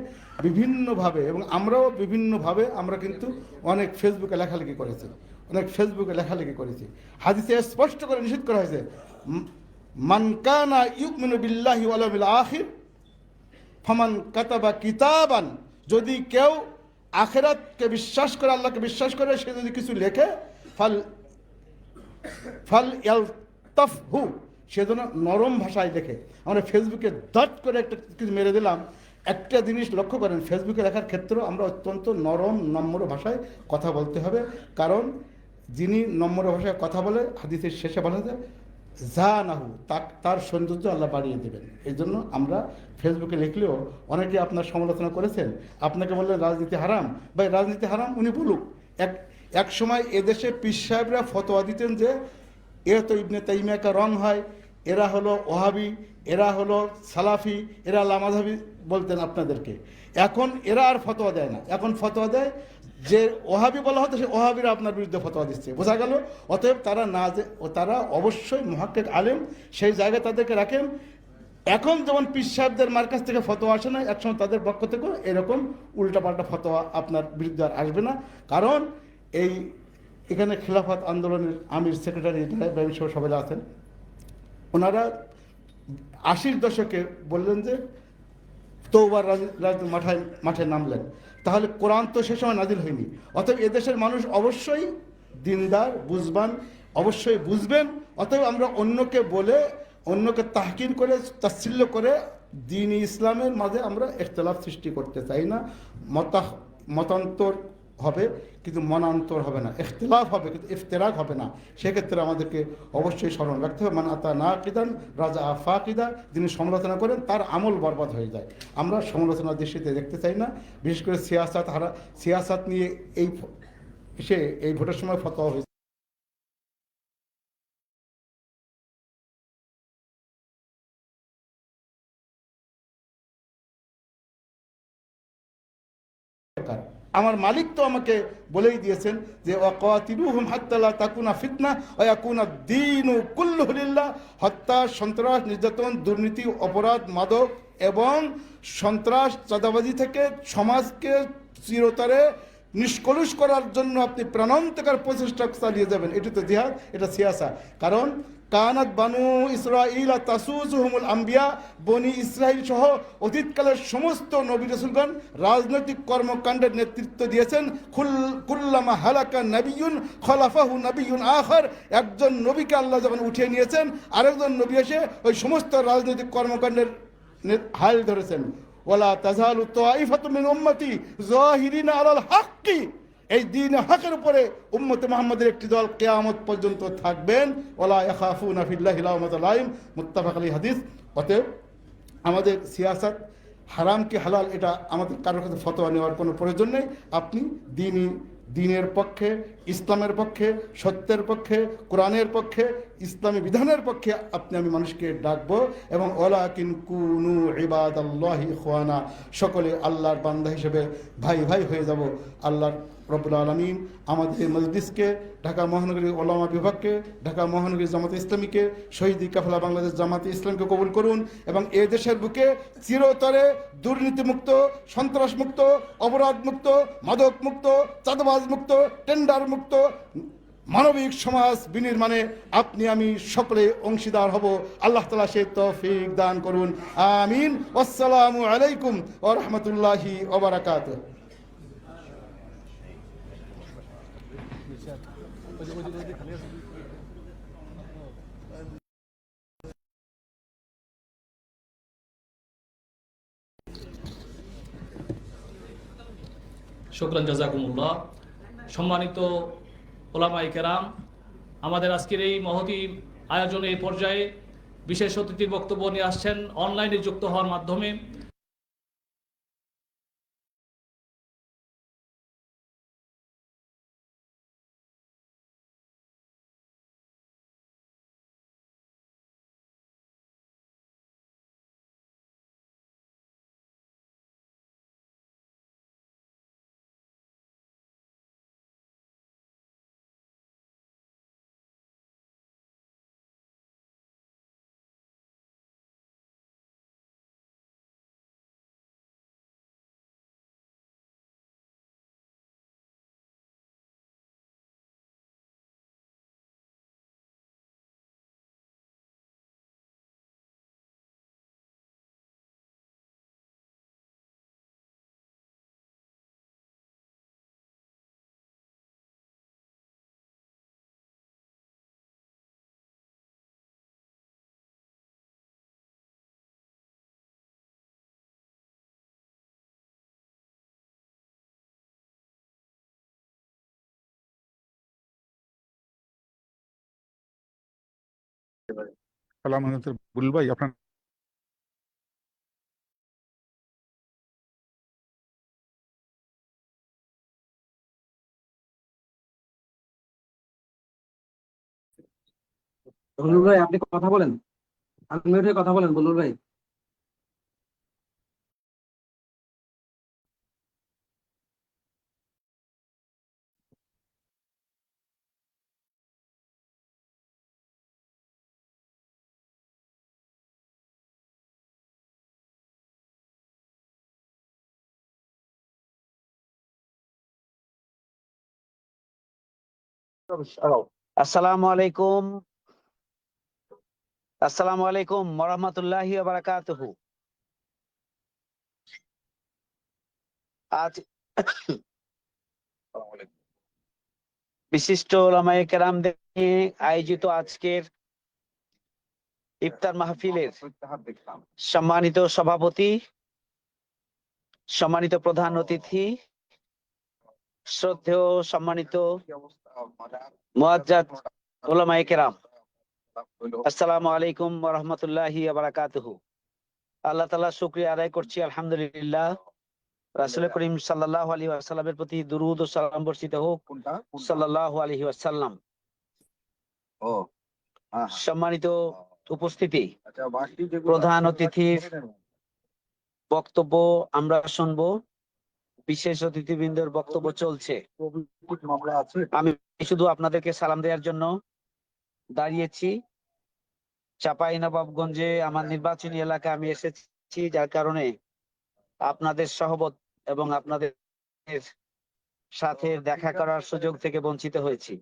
বিভিন্নভাবে, এবং আমরাও বিভিন্নভাবে আমরা কিন্তু অনেক ফেসবুকে লেখালেখি করেছি, হাদিসে স্পষ্ট করে নিষেধ করা হয়েছে, মান কানা ইউমিনু বিল্লাহি ওয়াল ইয়াউমিল আখির ফামান কাতাবা কিতাবান, যদি কেউ আখিরাতকে বিশ্বাস করে, আল্লাহকে বিশ্বাস করে, সে যদি কিছু লেখে, ফাল ইয়ালতাফহু, সেজন্য নরম ভাষায় লেখে। আমরা ফেসবুকে দট করে একটা কিছু মেরে দিলাম। একটা জিনিস লক্ষ্য করেন, ফেসবুকে লেখার ক্ষেত্রেও আমরা অত্যন্ত নরম নম্র ভাষায় কথা বলতে হবে। কারণ যিনি নম্র ভাষায় কথা বলে, হাদিসের শেষে বলা যায় জানাহু, তার সৌন্দর্য আল্লাহ বাড়িয়ে দেবেন। এই জন্য আমরা ফেসবুকে লিখলেও, অনেকে আপনার সমালোচনা করেছেন, আপনাকে বললেন রাজনীতি হারাম, ভাই রাজনীতি হারাম উনি বলুক। এক সময় এদেশে পীর সাহেবরা ফতোয়া দিতেন যে এ তো ইবনে তাইমিয়া কা রং হয়, এরা হলো ওহাবি, এরা হলো সালাফি, এরা লামাযহাবি বলতেন আপনাদেরকে। এখন এরা আর ফতোয়া দেয় না, এখন ফতোয়া দেয় যে ওহাবি বলা হতো, সে ওহাবিরা আপনার বিরুদ্ধে ফতোয়া দিচ্ছে, বোঝা গেল। অতএব তারা অবশ্যই মুহাক্কিক আলেম, সেই জায়গায় তাদেরকে রাখেন। এখন যেমন পীর সাহেবদের মার্কাজ থেকে ফতোয়া আসে না, একসময় তাদের পক্ষ থেকে এরকম উল্টাপাল্টা ফতোয়া আপনার বিরুদ্ধে আর আসবে না। কারণ এখানে খিলাফত আন্দোলনের আমির সেক্রেটারি ইব্রাহিম সহ সবাই আছেন, ওনারা 80-র দশকে বললেন যে তওবার মাঠে নামলেন, তাহলে কোরআন তো সে সময় নাজিল হয়নি। অতএব এদেশের মানুষ অবশ্যই দিনদার, বুঝবান, অবশ্যই বুঝবেন। অতএব আমরা অন্যকে বলে, অন্যকে তাহকির করে, তাচ্ছিল্য করে দ্বীন ইসলামের মাঝে আমরা ইখতিলাফ সৃষ্টি করতে চাই না। মতান্তর হবে কিন্তু মনান্তর হবে না, ইখতিলাফ হবে কিন্তু ইফতিরাক হবে না। সেক্ষেত্রে আমাদেরকে অবশ্যই স্মরণ রাখতে হবে, মান আতা নাকিদান রাজা ফাকিদা, যিনি সমালোচনা করেন তার আমল বরবাদ হয়ে যায়। আমরা সমালোচনার দৃষ্টিতে দেখতে চাই না। বিশেষ করে সিয়াসাত নিয়ে এই ভোটের সময় ফতোয়া হয়েছে। আমার মালিক তো আমাকে বলেই দিয়েছেন যে ওয়াকাতিলুহুম হাত্তা লা তাকুনা ফিতনা ওয়া ইয়াকুনা দ্বীনু কুল্লুহু লিল্লাহ। হত্যা, সন্ত্রাস, নির্যাতন, দুর্নীতি, অপরাধ, মাদক এবং সন্ত্রাস, চাঁদাবাজি থেকে সমাজকে চিরতরে নিষ্কলুষ করার জন্য আপনি প্রাণান্তকার প্রচেষ্টা চালিয়ে যাবেন। এটি তো জিহাদ, এটা সিয়াসা। কারণ কানাত বানু ইসরাঈল তাসুজুহুমুল আম্বিয়া, বনি ইসরাইল সহ অতীতকালের সমস্ত নবী রাসূলগণ রাজনৈতিক কর্মকাণ্ডের নেতৃত্ব দিয়েছেন। কুল্লামা হালাকা নাবিয়ুন খলাফাহু নাবিয়ুন আখার, একজন নবীকে আল্লাহ যখন উঠিয়ে নিয়েছেন, আরেকজন নবী এসে ওই সমস্ত রাজনৈতিক কর্মকাণ্ডের হাল ধরেছেন। ওয়ালা তাজালু তাইফাতু মিন উম্মতি যাহিরিনা আলাল হাক্কি, এই দ্বীন হকের উপরে উম্মতে মুহাম্মাদের একটি দল কিয়ামত পর্যন্ত থাকবেন। ওয়ালা ইয়াখাফুনা ফিল্লাহি লাওমাতা লাইম, মুত্তাফাক আলাইহি হাদিস। অতএব আমাদের সিয়াসাত হারাম কি হালাল এটা আমাদের কারোর কাছে ফতোয়া নেওয়ার কোনো প্রয়োজন নেই। আপনি দ্বীনের পক্ষে, ইসলামের পক্ষে, সত্যের পক্ষে, কোরআনের পক্ষে, ইসলামী বিধানের পক্ষে আমি মানুষকে ডাকবো। এবং ওয়ালাকিন কুনু ইবাদাল্লাহি ইখওয়ানা, সকলে আল্লাহর বান্দা হিসেবে ভাই ভাই হয়ে যাব। আল্লাহর রব্বুল আলামিন আমাদের মজলিসকে, ঢাকা মহানগরী ওলামা বিভাগকে, ঢাকা মহানগরী জামাতে ইসলামীকে, শহীদ কাফেলা বাংলাদেশ জামাতে ইসলামকে কবুল করুন এবং এ দেশের বুকে চিরতরে দুর্নীতিমুক্ত, সন্ত্রাসমুক্ত, অপরাধমুক্ত, মাদকমুক্ত, চাঁদাবাজমুক্ত, টেন্ডার মুক্ত মানবিক সমাজ বিনির্মাণে আপনি আমি সকলে অংশীদার হব। আল্লাহ তাআলা সে তৌফিক দান করুন। আমিন। আসসালামু আলাইকুম ওয়া রাহমাতুল্লাহি ওয়া বারাকাতুহু। শুকরান জাযাকুমুল্লাহ। সম্মানিত ওলামায়ে কেরাম, আমাদের আজকের এই মহতী আয়োজনে এই পর্যায়ে বিশেষ অতিথির বক্তব্য নিয়ে আসছেন অনলাইনে যুক্ত হওয়ার মাধ্যমে সালাম বুলবুল ভাই, আপনার বলুন ভাই, আপনি কথা বলেন, আনমিউট হয়ে কথা বলেন বলুন ভাই। আসসালামু আলাইকুম, আসসালামু আলাইকুম ওয়া রাহমাতুল্লাহি ওয়া বারাকাতুহু। আজ বিশিষ্ট ওলামায়ে কেরামদের নিয়ে আয়োজিত আজকের ইফতার মাহফিলের সম্মানিত সভাপতি, সম্মানিত প্রধান অতিথি, শ্রদ্ধেয় সম্মানিত মুআজ্জাজ ওলামায়ে কেরাম, আসসালামু আলাইকুম ওয়া রাহমাতুল্লাহি ওয়া বারাকাতুহু। আল্লাহ তাআলা শুকরিয়া আদায় করছি, আলহামদুলিল্লাহ। রাসূল করিম সাল্লাল্লাহু আলাইহি ওয়াসাল্লামের প্রতি দুরূদ ও সালাম বর্ষিত হোক, সাল্লাল্লাহু আলাইহি ওয়াসাল্লাম। সম্মানিত উপস্থিতি, প্রধান অতিথির বক্তব্য আমরা শুনবো। বিশেষ অতিথিবৃন্দের বক্তব্য চলছে। আমি শুধু আপনাদেরকে সালাম দেওয়ার জন্য দাঁড়িয়েছি। চাঁপাইনবাবগঞ্জে আমার নির্বাচনী এলাকা আমি এসেছি, যার কারণে আপনাদের সহবত এবং আপনাদের সাথে দেখা করার সুযোগ থেকে বঞ্চিত হয়েছি।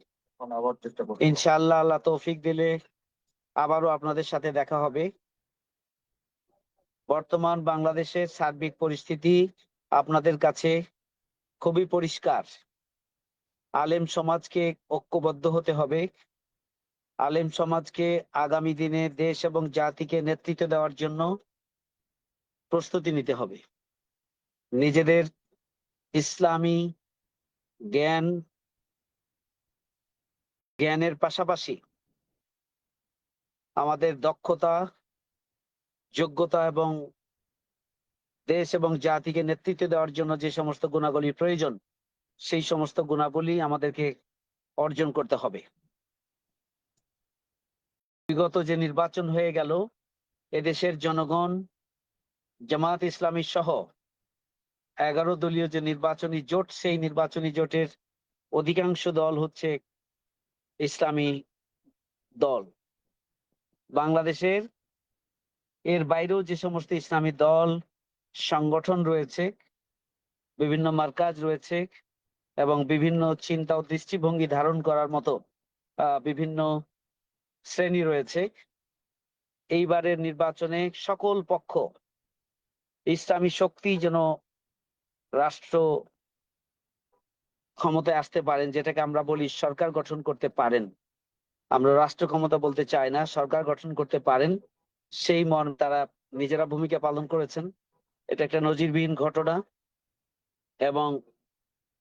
ইনশাআল্লাহ আল্লাহ তৌফিক দিলে আবারও আপনাদের সাথে দেখা হবে। বর্তমান বাংলাদেশের সার্বিক পরিস্থিতি আপনাদের কাছে খুবই পরিষ্কার। আলেম সমাজকে ঐক্যবদ্ধ হতে হবে। আলেম সমাজকে আগামী দিনে দেশ এবং জাতিকে নেতৃত্ব দেওয়ার জন্য প্রস্তুতি নিতে হবে। নিজেদের ইসলামী জ্ঞানের পাশাপাশি আমাদের দক্ষতা, যোগ্যতা এবং দেশ এবং জাতিকে নেতৃত্ব দেওয়ার জন্য যে সমস্ত গুণাবলী প্রয়োজন, সেই সমস্ত গুণাবলী আমাদেরকে অর্জন করতে হবে। বিগত যে নির্বাচন হয়ে গেল, এদেশের জনগণ জামাত ইসলামী সহ 11 দলীয় যে নির্বাচনী জোট, সেই নির্বাচনী জোটের অধিকাংশ দল হচ্ছে ইসলামী দল। বাংলাদেশের এর বাইরেও যে সমস্ত ইসলামী দল সংগঠন রয়েছে, বিভিন্ন মার্কাজ রয়েছে এবং বিভিন্ন চিন্তা ও দৃষ্টিভঙ্গি ধারণ করার মতো বিভিন্ন শ্রেণী রয়েছে, এইবারের নির্বাচনে সকল পক্ষ ইসলামী শক্তি যেন রাষ্ট্র ক্ষমতায় আসতে পারেন, যেটাকে আমরা বলি সরকার গঠন করতে পারেন। আমরা রাষ্ট্র ক্ষমতা বলতে চাই না, সরকার গঠন করতে পারেন, সেই মর্মে তারা নিজেরা ভূমিকা পালন করেছেন। এটা একটা নজিরবিহীন ঘটনা এবং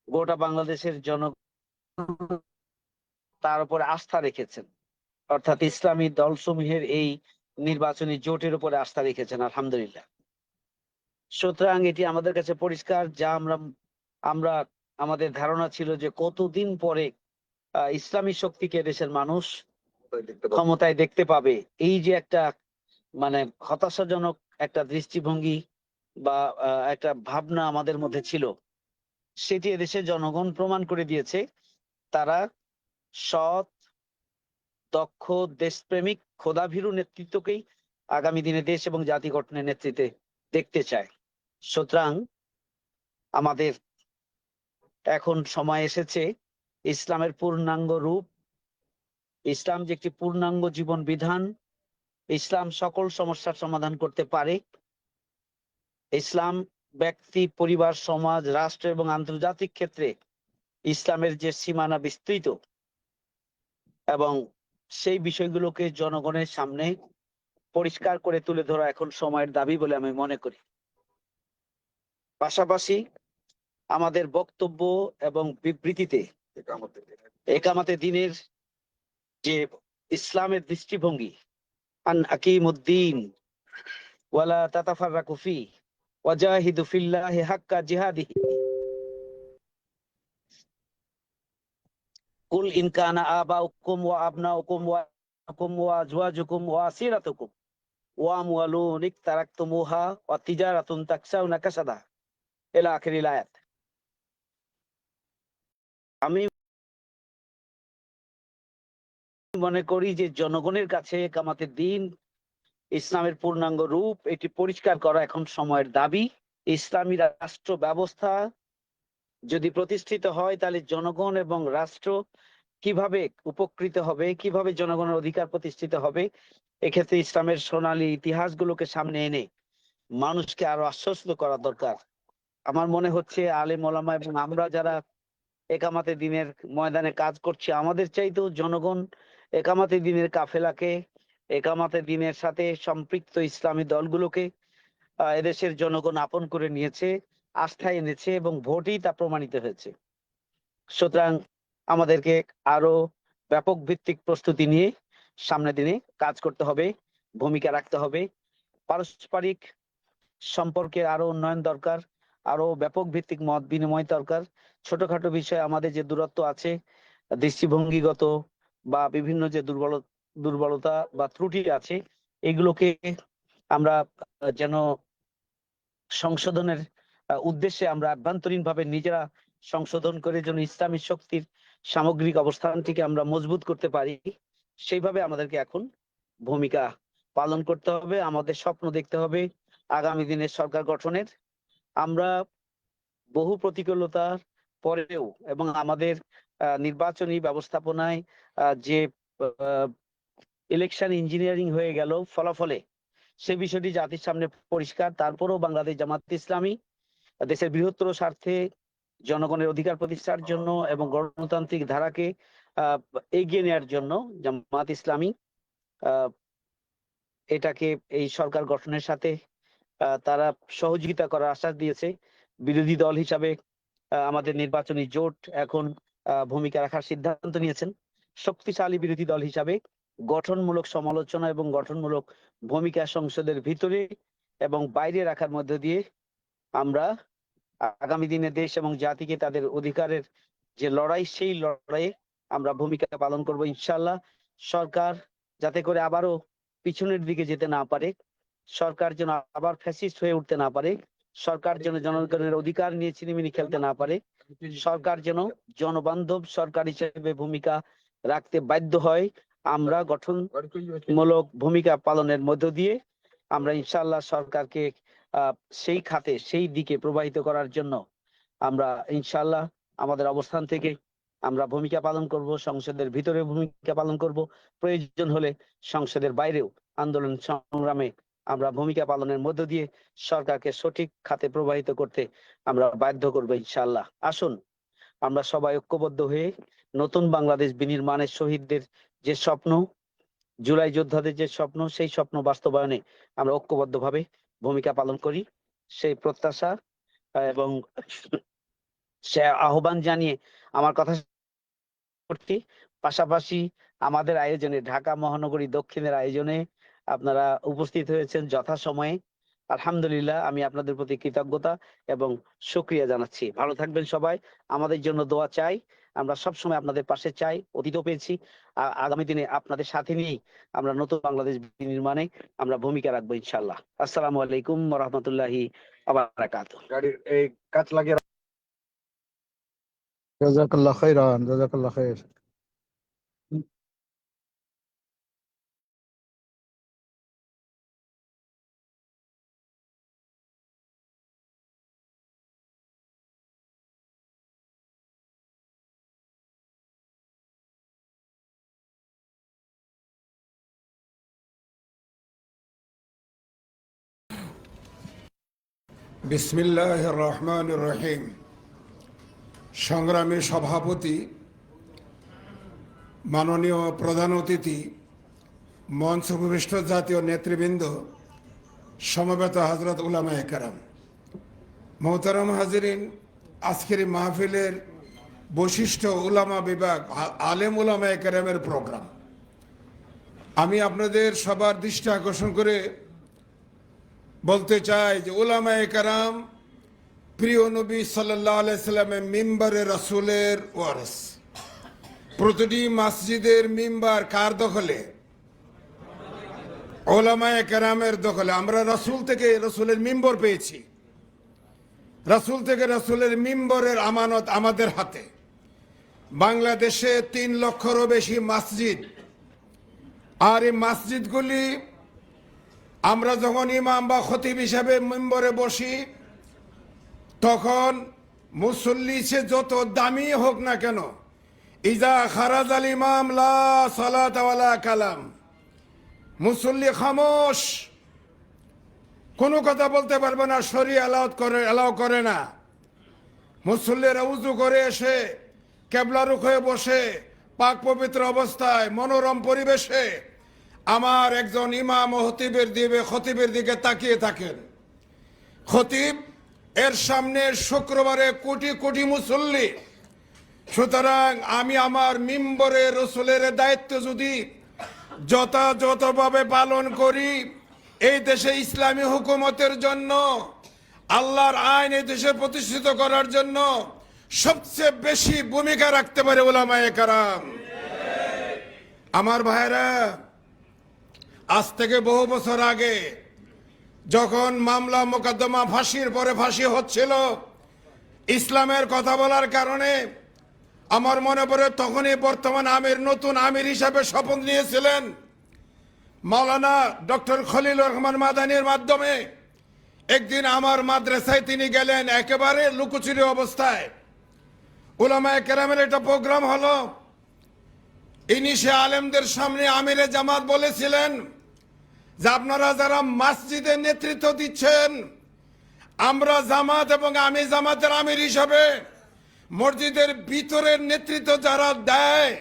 গোটা বাংলাদেশের জনগণ তার উপরে আস্থা রেখেছেন, অর্থাৎ ইসলামী দলসমূহের এই নির্বাচনী জোটের উপরে আস্থা রেখেছেন, আলহামদুলিল্লাহ। সুতরাং এটি আমাদের কাছে পরিষ্কার, যা আমরা আমাদের ধারণা ছিল যে কতদিন পরে ইসলামী শক্তিকে দেশের মানুষ ক্ষমতায় দেখতে পাবে। এই যে একটা মানে হতাশাজনক একটা দৃষ্টিভঙ্গি বা একটা ভাবনা আমাদের মধ্যে ছিল, সেটি এদেশের জনগণ প্রমাণ করে দিয়েছে। তারা সৎ, দক্ষ, দেশপ্রেমিক, খোদাভীরু নেতৃত্বকেই আগামী দিনে দেশ এবং জাতি গঠনের নেতৃত্বে দেখতে চায়। সুতরাং আমাদের এখন সময় এসেছে ইসলামের পূর্ণাঙ্গ রূপ, ইসলাম যে একটি পূর্ণাঙ্গ জীবন বিধান, ইসলাম সকল সমস্যার সমাধান করতে পারে। ইসলাম ব্যক্তি, পরিবার, সমাজ, রাষ্ট্র এবং আন্তর্জাতিক ক্ষেত্রে ইসলামের যে সীমানা বিস্তৃত, এবং সেই বিষয়গুলোকে জনগণের সামনে পরিষ্কার করে তুলে ধরা এখন সময়ের দাবি বলে আমি মনে করি। পাশাপাশি আমাদের বক্তব্য এবং বিবৃতিতে একামতে দ্বীনের যে ইসলামের দৃষ্টিভঙ্গি, আন আকিমুদ্দিন ওয়ালা তাতাফাররাকু ফি ওয়াজাহিদু ফিল্লাহি হাক্কা জিহাদিহি কুল ইন কানা আবাউকুম ওয়া আবনাউকুম ওয়া আকুম ওয়া আজওয়াজুকুম ওয়া আসিরাতুকুম ওয়া আমওয়ালুন ইকতারাকতুমুহা ওয়া তিজারাতুন তাকসাউনা কাসাদা ইলা আখিরিল আয়াত। আমি মনে করি যে জনগণের কাছে একামতের দিন, ইসলামের পূর্ণাঙ্গ রূপ, এটি পরিষ্কার করা এখন সময়ের দাবি। ইসলামী রাষ্ট্র ব্যবস্থা যদি প্রতিষ্ঠিত হয়, তাহলে জনগণ এবং রাষ্ট্র কিভাবে উপকৃত হবে, কিভাবে জনগণের অধিকার প্রতিষ্ঠিত হবে, এক্ষেত্রে ইসলামের সোনালী ইতিহাসগুলোকে সামনে এনে মানুষকে আরো আশ্বস্ত করা দরকার। আমার মনে হচ্ছে আলেম ওলামা এবং আমরা যারা একামাতে দিনের ময়দানে কাজ করছে, আমাদের চাইতেও জনগণ একামাতে দিনের কাফেলাকে, একামাতে দিনের সাথে সম্পৃক্ত ইসলামী দলগুলোকে এদেশের জনগণ আপন করে নিয়েছে, আস্থায় এনেছে এবং ভোটেই তা প্রমাণিত হয়েছে। সুতরাং আমাদেরকে আরো ব্যাপক ভিত্তিক প্রস্তুতি নিয়ে সামনের দিনে কাজ করতে হবে, ভূমিকা রাখতে হবে। পারস্পরিক সম্পর্কের আরো উন্নয়ন দরকার, আরো ব্যাপক ভিত্তিক মত বিনিময় দরকার। ছোটখাটো বিষয়ে আমাদের যে দূরত্ব আছে, দৃষ্টিভঙ্গিগত বা বিভিন্ন যে দুর্বলতা বা ত্রুটি আছে, এগুলোকে আমরা যেন সংশোধনের উদ্দেশ্যে আমরা আভ্যন্তরীণভাবে নিজেরা সংশোধন করে যেন ইসলামী শক্তির সামগ্রিক অবস্থানটিকে আমরা মজবুত করতে পারি, সেইভাবে আমাদেরকে এখন ভূমিকা পালন করতে হবে। আমাদের স্বপ্ন দেখতে হবে আগামী দিনের সরকার গঠনের। আমরা বহু প্রতিকূলতার পরেও এবং আমাদের নির্বাচনী ব্যবস্থাপনায় যে ইলেকশন ইঞ্জিনিয়ারিং হয়ে গেল ফলাফলে, সে বিষয়টি জাতির সামনে পরিষ্কার। তারপরেও বাংলাদেশ জামাত ইসলামী দেশের বৃহত্তর স্বার্থে, জনগণের অধিকার প্রতিষ্ঠার জন্য এবং গণতান্ত্রিক ধারাকে এগিয়ে নেওয়ার জন্য জামাত ইসলামী এটাকে এই সরকার গঠনের সাথে তারা সহযোগিতা করার আশ্বাস দিয়েছে। বিরোধী দল হিসাবে আমাদের নির্বাচনী জোট এখন ভূমিকা রাখার সিদ্ধান্ত নিয়েছেন। শক্তিশালী বিরোধী দল হিসাবে গঠনমূলক সমালোচনা এবং গঠনমূলক ভূমিকা সংসদের ভিতরে এবং বাইরে রাখার মধ্য দিয়ে আমরা আগামী দিনে দেশ এবং জাতিকে তাদের অধিকারের যে লড়াই, সেই লড়াইয়ে আমরা ভূমিকা পালন করব ইনশাআল্লাহ। সরকার যাতে করে আবারও পিছনের দিকে যেতে না পারে, সরকার যেন আবার ফ্যাসিস্ট হয়ে উঠতে না পারে, সরকার যেন জনগণের অধিকার নিয়ে ছিনিমিনি খেলতে না পারে, সরকার যেন জনবান্ধব সরকার হিসেবে ভূমিকা রাখতে বাধ্য হয়। আমরা গঠনমূলক ভূমিকা পালনের মধ্য দিয়ে আমরা ইনশাআল্লাহ সরকারকে সেই খাতে, সেই দিকে প্রবাহিত করার জন্য আমরা ইনশাআল্লাহ আমাদের অবস্থান থেকে আমরা ভূমিকা পালন করব, সংসদের ভিতরে ভূমিকা পালন করব, প্রয়োজন হলে সংসদের বাইরেও আন্দোলন সংগ্রামে আমরা ভূমিকা পালনের মধ্য দিয়ে সরকারকে সঠিক খাতে প্রবাহিত করতে আমরা বাধ্য করব ইনশাআল্লাহ। আসুন আমরা সবাই ঐক্যবদ্ধ হয়ে নতুন বাংলাদেশ বিনির্মাণের শহীদদের যে স্বপ্ন, জুলাই যোদ্ধাদের যে স্বপ্ন, সেই স্বপ্ন বাস্তবায়নে আমরা ঐক্যবদ্ধভাবে ভূমিকা পালন করি, সেই প্রত্যাশা এবং সে আহ্বান জানিয়ে আমার কথা করছি। পাশাপাশি আমাদের আয়োজনে, ঢাকা মহানগরী দক্ষিণের আয়োজনে আপনারা উপস্থিত হয়েছেন যথাসময়ে, আলহামদুলিল্লাহ। আমি আপনাদের প্রতি কৃতজ্ঞতা এবং শুকরিয়া জানাচ্ছি। ভালো থাকবেন সবাই, আমাদের জন্য দোয়া চাই। আমরা সবসময় আপনাদের পাশে চাই, অতীতও পেয়েছি, আগামী দিনে আপনাদের সাথে নিয়েই আমরা নতুন বাংলাদেশ নির্মাণে আমরা ভূমিকা রাখবো ইনশাআল্লাহ। আসসালামু আলাইকুম ওয়া রাহমাতুল্লাহি ওয়া বারাকাতুহু। জাযাকাল্লাহ খাইরান, জাযাকাল্লাহ খাইর। বিসমিল্লাহির রহমানির রহিম। সংগ্রামী সভাপতি, মাননীয় প্রধান অতিথি, মঞ্চ উপবিষ্ট জাতীয় নেতৃবৃন্দ, সমবেত হযরত উলামায়ে কেরাম, মোহতারাম হাজিরিন, আজকের এই মাহফিলের বৈশিষ্ট্য উলামা বিভাগ, আলেম উলামায়ে কেরামের প্রোগ্রাম। আমি আপনাদের সবার দৃষ্টি আকর্ষণ করে বলতে চাই যে উলামায়ে কেরাম প্রিয় নবী সাল্লাল্লাহু আলাইহি সাল্লামের মিম্বারে রাসূলের ওয়ারিস। প্রতিটি মসজিদের মিম্বার কার দখলে? উলামায়ে কেরামের দখলে। আমরা রাসূল থেকে রাসূলের মিম্বর পেয়েছি, রাসূল থেকে রাসূলের মিম্বরের আমানত আমাদের হাতে। বাংলাদেশে 3 লক্ষেরও বেশি মসজিদ, আর এই মসজিদগুলি আমরা যখন ইমাম বা খতিব হিসাবে মিম্বরে বসি, তখন মুসল্লি সে যত দামি হোক না কেন, ইজা খারাজ আল ইমাম লা সালাত ওয়ালা কালাম, মুসল্লি খামোশ, কোনো কথা বলতে পারবে না, শরীয়ত অ্যালাউ করে না। মুসল্লিরা উযু করে এসে কেবলারুখ হয়ে বসে পাক পবিত্র অবস্থায় মনোরম পরিবেশে আমার একজন ইমাম ও খতিবের দিকে তাকিয়ে থাকেন। খতিব এর সামনে শুক্রবারে কোটি কোটি মুসল্লি। সুতরাং আমি আমার মিম্বরে রসুলের দায়িত্ব যদি যথাযথভাবে পালন করি, এই দেশে ইসলামী হুকুমতের জন্য, আল্লাহর আইন এই দেশে প্রতিষ্ঠিত করার জন্য সবচেয়ে বেশি ভূমিকা রাখতে পারে উলামায়ে কেরাম। আমার ভাইরা, আজ থেকে বহু বছর আগে যখন মামলা মোকদ্দমা ফাঁসির পরে ফাঁসি হচ্ছিল, ইসলামের কথা বলার কারণে আমার মনে পড়ে তখনই বর্তমান নতুন আমির হিসাবে শপথ নিয়েছিলেন মাওলানা ডক্টর খলিলুর রহমান মাদানির মাধ্যমে। একদিন আমার মাদ্রাসায় তিনি গেলেন একেবারে লুকোচুরি অবস্থায়। উলামায়ে কেরামের একটা প্রোগ্রাম হলো, ইনি সে আলেমদের সামনে আমিরে জামাত বলেছিলেন যে আপনারা যারা মসজিদে নেতৃত্ব দিচ্ছেন, আমরা জামাত এবং আমি জামাতের আমির হিসাবে মসজিদের ভিতরের নেতৃত্ব যারা দেয়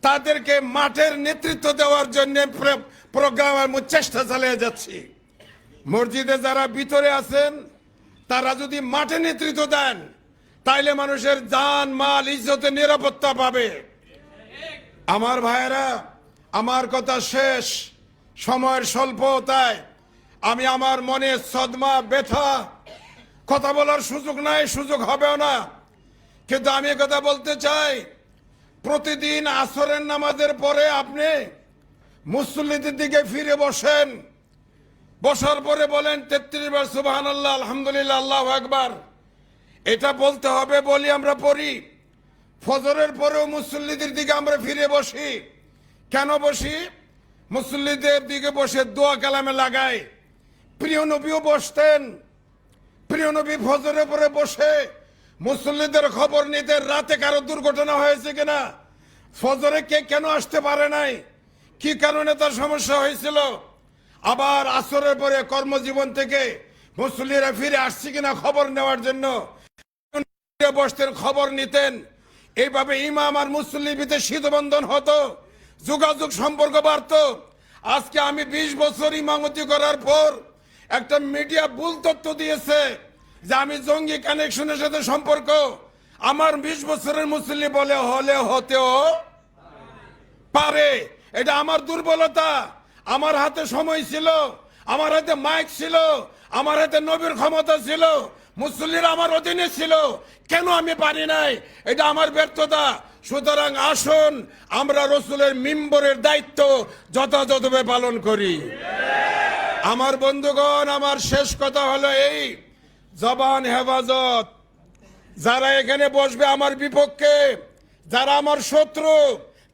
তাদেরকে মাঠের নেতৃত্ব দেওয়ার জন্য প্রোগ্রাম চেষ্টা চালিয়ে যাচ্ছি। মসজিদে যারা ভিতরে আছেন তারা যদি মাঠে নেতৃত্ব দেন তাইলে মানুষের জান মাল ইজ্জতের নিরাপত্তা পাবে। আমার ভাইয়েরা, আমার কথা শেষ, সময়ের স্বল্পতায় আমি আমার মনে সদমা ব্যথা, কথা বলার সুযোগ নাই, সুযোগ হবেও না, কিন্তু আমি কথা বলতে চাই। প্রতিদিন আসরের নামাজের পরে আপনি মুসল্লিদের দিকে ফিরে বসেন, বসার পরে বলেন 33 বার সুবহানাল্লাহ, আলহামদুলিল্লাহ, আল্লাহু আকবার। এটা বলতে হবে বলি আমরা পড়ি। ফজরের পরেও মুসল্লিদের দিকে আমরা ফিরে বসি। কেন বসি? মুসল্লিদের দিকে বসে দোয়া কালামে লাগাই। প্রিয় নবীও বসতেন। প্রিয় নবী ফজরের পরে বসে মুসল্লিদের খবর নিতেন, রাতে কারো দুর্ঘটনা হয়েছে কিনা, ফজরে কে কেন আসতে পারে নাই, কি কারণে তার সমস্যা হয়েছিল। আবার আসরের পরে কর্মজীবন থেকে মুসল্লিরা ফিরে আসছে কিনা খবর নেওয়ার জন্য বসতেন, খবর নিতেন। এইভাবে ইমাম আর মুসল্লির ভিতরে শীতবন্ধন হতো, যোগাযোগ সম্পর্ক বাড়ত। আজকে আমি 20 বছর ইমামতি করার পর একটা মিডিয়া ভুল তথ্য দিয়েছে যে আমি জঙ্গি কানেকশনের সাথে সম্পর্ক। আমার 20 বছরের মুসল্লি বলে হলে হতেও পারে। এটা আমার দুর্বলতা। আমার হাতে সময় ছিল, আমার হাতে মাইক ছিল, আমার হাতে নবীর ক্ষমতা ছিল, মুসল্লিরা আমার অধীনে ছিল, কেন আমি পারি নাই? এটা আমার ব্যর্থতা। সুতরাং আসুন আমরা রসুলের মিম্বরের দায়িত্ব যথাযথভাবে পালন করি। আমার বন্ধুগণ, আমার শেষ কথা হলো এই, জবান হেফাজত। যারা এখানে বসবে আমার বিপক্ষে, যারা আমার শত্রু,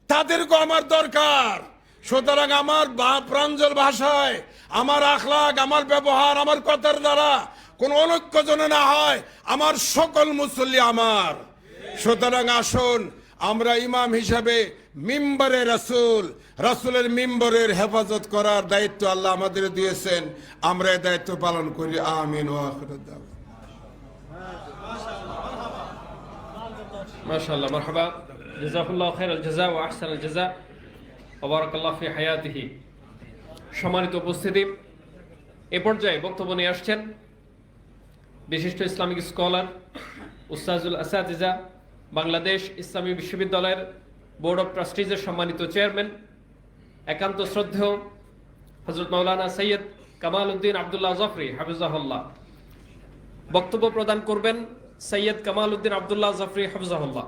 তাদেরকে আমার দরকার। সুতরাং আমার প্রাঞ্জল ভাষায়, আমার আখলাক, আমার ব্যবহার, আমার কথার দ্বারা কোন অনৈক্য যেন না হয়। আমার সকল মুসল্লি আমার। সুতরাং আসুন আমরা ইমাম হিসাবে মিম্বরে রাসূলের মিম্বরের হেফাজত করার দায়িত্ব আল্লাহ আমাদের দিয়েছেন, আমরা এই দায়িত্ব পালন করি। আমিন ওয়া আখিরু দাওয়ানা। মাশাআল্লাহ, মারহাবা, জাযাকুল্লাহু খাইরাল জাযা ওয়া আহসানাল জাযা ওয়া বারাকাল্লাহু ফি হায়াতিহি। সম্মানিত উপস্থিতি, এ পর্যায়ে বক্তব্য নিয়ে আসছেন বিশিষ্ট ইসলামিক স্কলার উস্তাজুল আসাতিজা, বাংলাদেশ ইসলামী বিশ্ববিদ্যালয়ের বোর্ড অব ট্রাস্টিজের সম্মানিত চেয়ারম্যান, একান্ত শ্রদ্ধেয় হযরত মাওলানা সৈয়দ কামাল উদ্দিন আব্দুল্লাহ জাফরি হাফিজাহুল্লাহ। বক্তব্য প্রদান করবেন সৈয়দ কামাল উদ্দিন আব্দুল্লাহ জাফরি হাফিজাহুল্লাহ।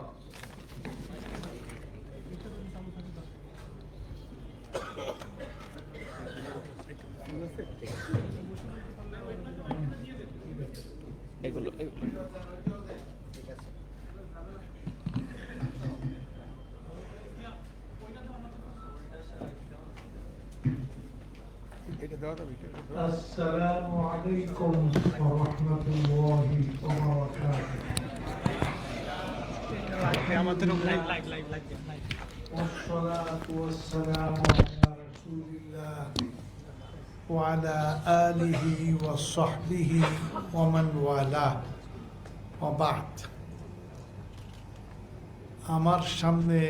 আসসালামু আলাইকুম ওয়া রাহমাতুল্লাহি ওয়া বারাকাতুহু। ওয়াসসালাতু ওয়াসসালামু আলা রাসূলিল্লাহ ওয়া আলা আলিহি ওয়া সাহবিহি ওয়া মান ওয়ালা। ওয়া বা'দ। আমার সামনে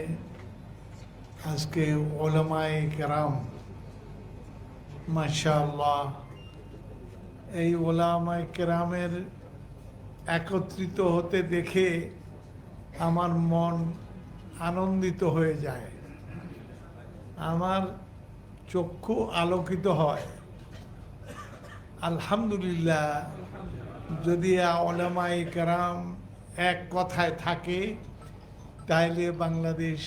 আজকে ওলামায়ে কেরাম, মাশাআল্লাহ, এই ওলামায়ে কেরামের একত্রিত হতে দেখে আমার মন আনন্দিত হয়ে যায়, আমার চক্ষু আলোকিত হয়। আলহামদুলিল্লাহ, যদি ওলামায়ে কেরাম এক কথায় থাকে তাইলে বাংলাদেশ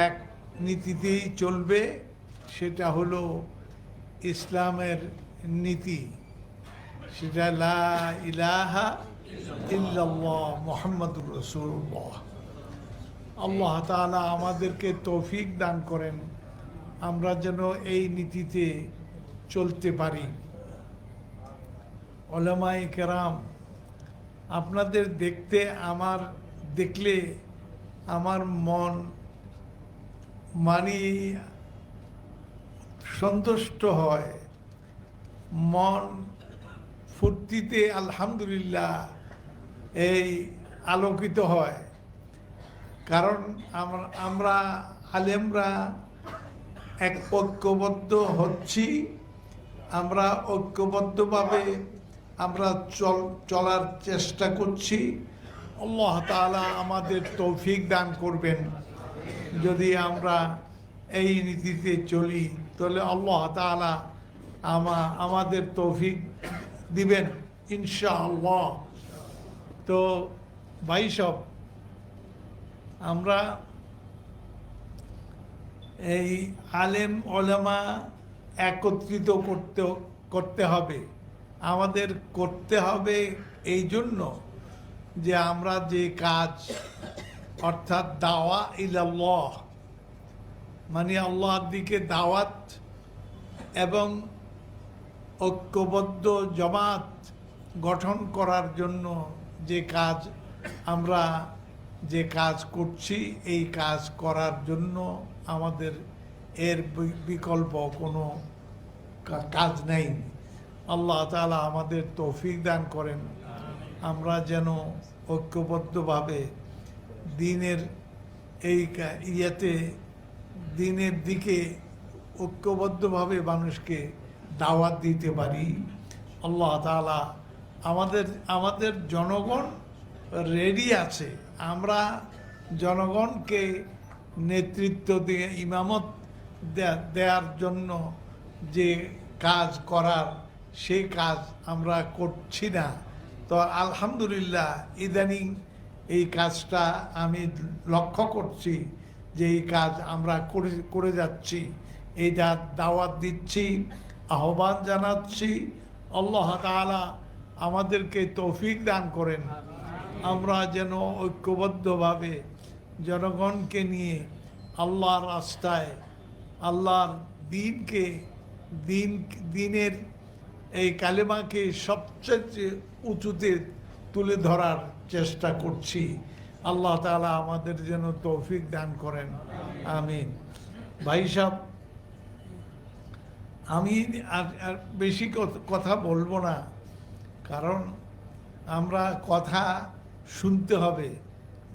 এক নীতিতেই চলবে, সেটা হলো ইসলামের নীতি, সেটা লা ইলাহা ইল্লাল্লাহ মুহাম্মাদুর রাসূলুল্লাহ। আল্লাহ তাআলা আমাদেরকে তৌফিক দান করেন আমরা যেন এই নীতিতে চলতে পারি। উলামায়ে কেরাম, আপনাদের দেখলে আমার মন সন্তুষ্ট হয়, মন ফুর্তিতে আলহামদুলিল্লাহ এই আলোকিত হয়। কারণ আমরা আলেমরা এক ঐক্যবদ্ধ হচ্ছি, আমরা ঐক্যবদ্ধভাবে আমরা চলার চেষ্টা করছি। আল্লাহ তাআলা আমাদের তৌফিক দান করবেন। যদি আমরা এই নীতিতে চলি তাহলে আল্লাহ তাআলা আমাদের তৌফিক দিবেন ইনশাআল্লাহ। তো ভাই সব, আমরা এই আলেম ওলামা একত্রিত করতে হবে, আমাদের করতে হবে এই জন্য যে আমরা যে কাজ, অর্থাৎ দাওয়া ইলাল্লাহ, মানে আল্লাহর দিকে দাওয়াত এবং ঐক্যবদ্ধ জামাত গঠন করার জন্য যে কাজ আমরা করছি, এই কাজ করার জন্য আমাদের এর বিকল্প কোনো কাজ নেই। আল্লাহ তাআলা আমাদের তৌফিক দান করেন, আমরা যেন ঐক্যবদ্ধভাবে দিনের দিনের দিকে ঐক্যবদ্ধভাবে মানুষকে দাওয়াত দিতে পারি। আল্লাহ তাআলা আমাদের জনগণ রেডি আছে, আমরা জনগণকে নেতৃত্ব দিয়ে ইমামত দেওয়ার জন্য যে কাজ করার, সেই কাজ আমরা করছি না। তো আলহামদুলিল্লাহ ইদানিং এই কাজটা আমি লক্ষ্য করছি যে এই কাজ আমরা করে যাচ্ছি, এই দাওয়াত দিচ্ছি, আহ্বান জানাচ্ছি। আল্লাহ তাআলা আমাদেরকে তৌফিক দান করেন, আমরা যেন ঐক্যবদ্ধভাবে জনগণকে নিয়ে আল্লাহর রাস্তায়, আল্লাহর দিনের এই কালেমাকে সবচেয়ে উঁচুতে তুলে ধরার চেষ্টা করছি। আল্লাহ তাআলা আমাদের যেন তৌফিক দান করেন, আমিন। ভাই সাহেব, আমি আর বেশি কথা বলবো না, কারণ আমরা কথা শুনতে হবে,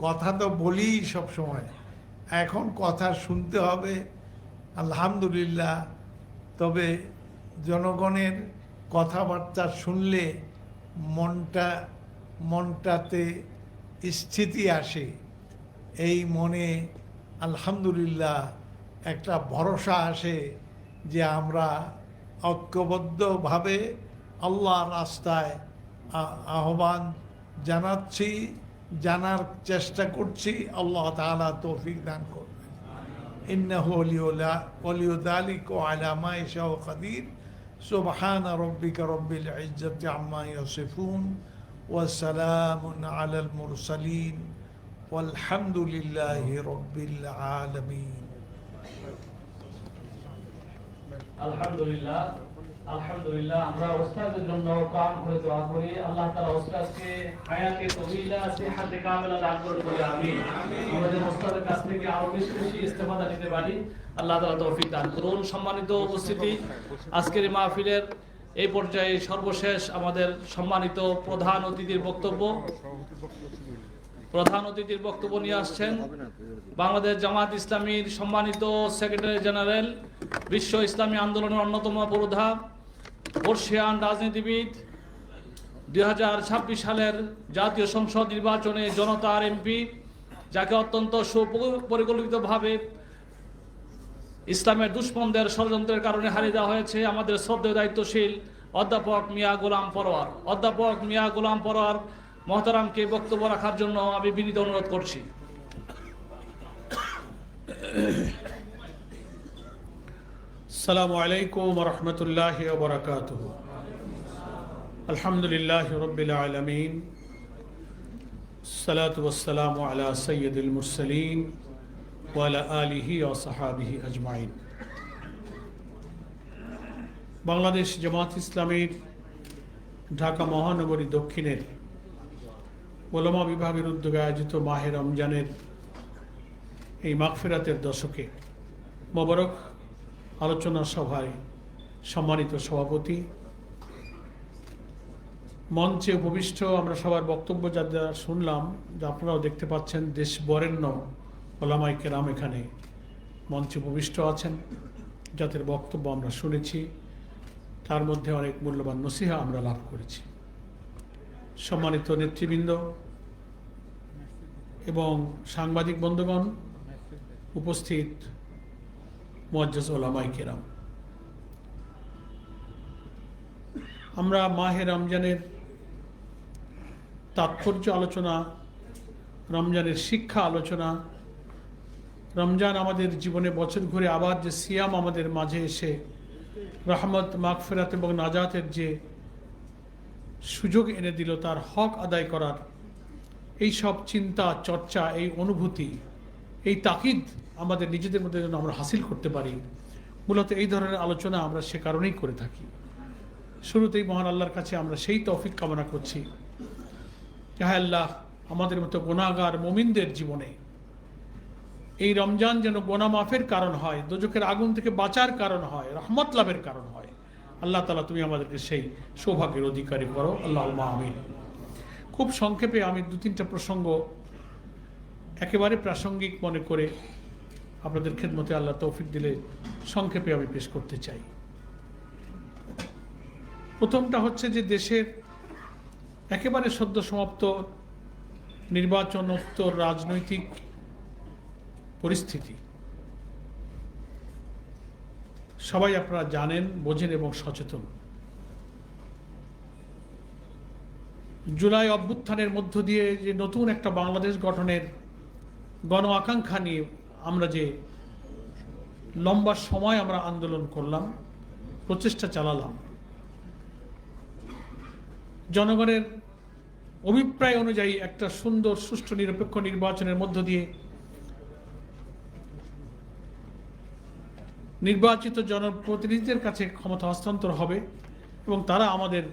কথা তো বলি সব সময়, এখন কথা শুনতে হবে। আলহামদুলিল্লাহ, তবে জনগণের কথাবার্তা শুনলে মনটাতে স্থিতি আসে, এই মনে আলহামদুলিল্লাহ একটা ভরসা আসে যে আমরা ঐক্যবদ্ধভাবে আল্লাহর রাস্তায় আহ্বান জানাচ্ছি, জানার চেষ্টা করছি। আল্লাহ তাআলা তৌফিক দান করবেন। ইন্নাহু ওয়ালিয়্যু যালিকা ওয়া আলা মা ইয়াশাউ কাদির। সুবহানা রাব্বিকা রাব্বিল ইজ্জাতি আম্মা ইয়াসিফুন ওয়া সালামুন আলাল মুরসালিন ওয়ালহামদুলিল্লাহি রাব্বিল আলামিন। আলহামদুলিল্লাহ, আলহামদুলিল্লাহ। আমরা ওস্তাদের জন্য কাম করে দোয়া করি, আল্লাহ তাআলা ওস্তাদকে হায়াতে তওয়িলা, সিহাতে কামিলা দান করুন, বলি আমিন। আমাদের ওস্তাদের কাছ থেকে আরো বেশি বেশি ইস্তেফাদা নিতে পারি, আল্লাহ তাআলা তৌফিক দান করুন। সম্মানিত উপস্থিতি, আজকের এই মাহফিলের এই পর্যায়ে সর্বশেষ আমাদের সম্মানিত প্রধান অতিথির বক্তব্য। প্রধান অতিথির বক্তব্য নিয়ে আসছেন বাংলাদেশ জামাত ইসলামীর সম্মানিত সেক্রেটারি জেনারেল, বিশ্ব ইসলামী আন্দোলনের অন্যতম পুরোধা, বর্ষিয়ান রাজনীতিবিদ, 2026 সালের জাতীয় সংসদ নির্বাচনে জনতার এমপি, যাকে অত্যন্ত সুপরিকল্পিতভাবে ইসলামের দুশ্মনদের ষড়যন্ত্রের কারণে হারিয়ে দেওয়া হয়েছে, আমাদের শ্রদ্ধেয় দায়িত্বশীল অধ্যাপক মিয়া গোলাম পরোয়ার। অধ্যাপক মিয়া গোলাম পরোয়ার মহতারামকে বক্তব্য রাখার জন্য আমি বিনীত অনুরোধ করছি। আসসালামু আলাইকুম ওয়া রাহমাতুল্লাহি ওয়া বারাকাতুহু। আলহামদুলিল্লাহি রাব্বিল আলামিন, সালাতু ওয়াসসালামু আলা সাইয়্যিদিল মুরসালিন ওয়া আলা আলিহি ওয়া সাহবিহি আজমাইন। বাংলাদেশ জামাত ইসলামীর ঢাকা মহানগরী দক্ষিণের ওলামা বিভাগের উদ্যোগে আয়োজিত মাহে রমজানের এই মাগফিরাতের দশকে মোবারক আলোচনা সভায় সম্মানিত সভাপতি, মঞ্চে উপবিষ্ট আমরা সবার বক্তব্য যা শুনলাম, যা আপনারাও দেখতে পাচ্ছেন, দেশ বরেণ্য ওলামায়ে কেরাম এখানে মঞ্চে উপবিষ্ট আছেন, যাদের বক্তব্য আমরা শুনেছি, তার মধ্যে অনেক মূল্যবান নসিহা আমরা লাভ করেছি। সম্মানিত নেতৃবৃন্দ এবং সাংবাদিক বন্ধুগণ, উপস্থিত মুআজ্জাজ ওলামায়ে কেরাম, আমরা মাহে রমজানের তাৎপর্য আলোচনা, রমজানের শিক্ষা আলোচনা, রমজান আমাদের জীবনে বছর ঘুরে আবার যে সিয়াম আমাদের মাঝে এসে রহমত, মাগফিরাত এবং নাজাতের যে সুযোগ এনে দিল, তার হক আদায় করার এই সব চিন্তা, চর্চা, এই অনুভূতি, এই তাকিদ আমাদের নিজেদের মধ্যে যেন আমরা হাসিল করতে পারি, মূলত এই ধরনের আলোচনা আমরা সে কারণেই করে থাকি। শুরুতেই মহান আল্লাহর কাছে আমরা সেই তৌফিক কামনা করছি যে হ্যাঁ আল্লাহ, আমাদের মতো গুনাহগার মুমিনদের জীবনে এই রমজান যেন গুনাহ মাফের কারণ হয়, দোজখের আগুন থেকে বাঁচার কারণ হয়, রহমত লাভের কারণ হয়। আল্লাহ তাআলা তুমি আমাদেরকে সেই সৌভাগ্যের অধিকারী করো, আল্লাহুম্মা আমিন। খুব সংক্ষেপে আমি 2-3টা প্রসঙ্গ একেবারে প্রাসঙ্গিক মনে করে আপনাদের খেদমতে আল্লাহ তৌফিক দিলে সংক্ষেপে আমি পেশ করতে চাই। প্রথমটা হচ্ছে যে দেশের একেবারে সদ্য সমাপ্ত নির্বাচনোত্তর রাজনৈতিক পরিস্থিতি সবাই আপনারা জানেন, বোঝেন এবং সচেতন। জুলাই অভ্যুত্থানের মধ্য দিয়ে যে নতুন একটা বাংলাদেশ গঠনের গণ আকাঙ্ক্ষা নিয়ে আমরা যে লম্বা সময় আমরা আন্দোলন করলাম, প্রচেষ্টা চালালাম, জনগণের অভিপ্রায় অনুযায়ী একটা সুন্দর সুষ্ঠু নিরপেক্ষ নির্বাচনের মধ্য দিয়ে নির্বাচিত জনপ্রতিনিধিদের কাছে ক্ষমতা হস্তান্তর হবে এবং তারা আমাদের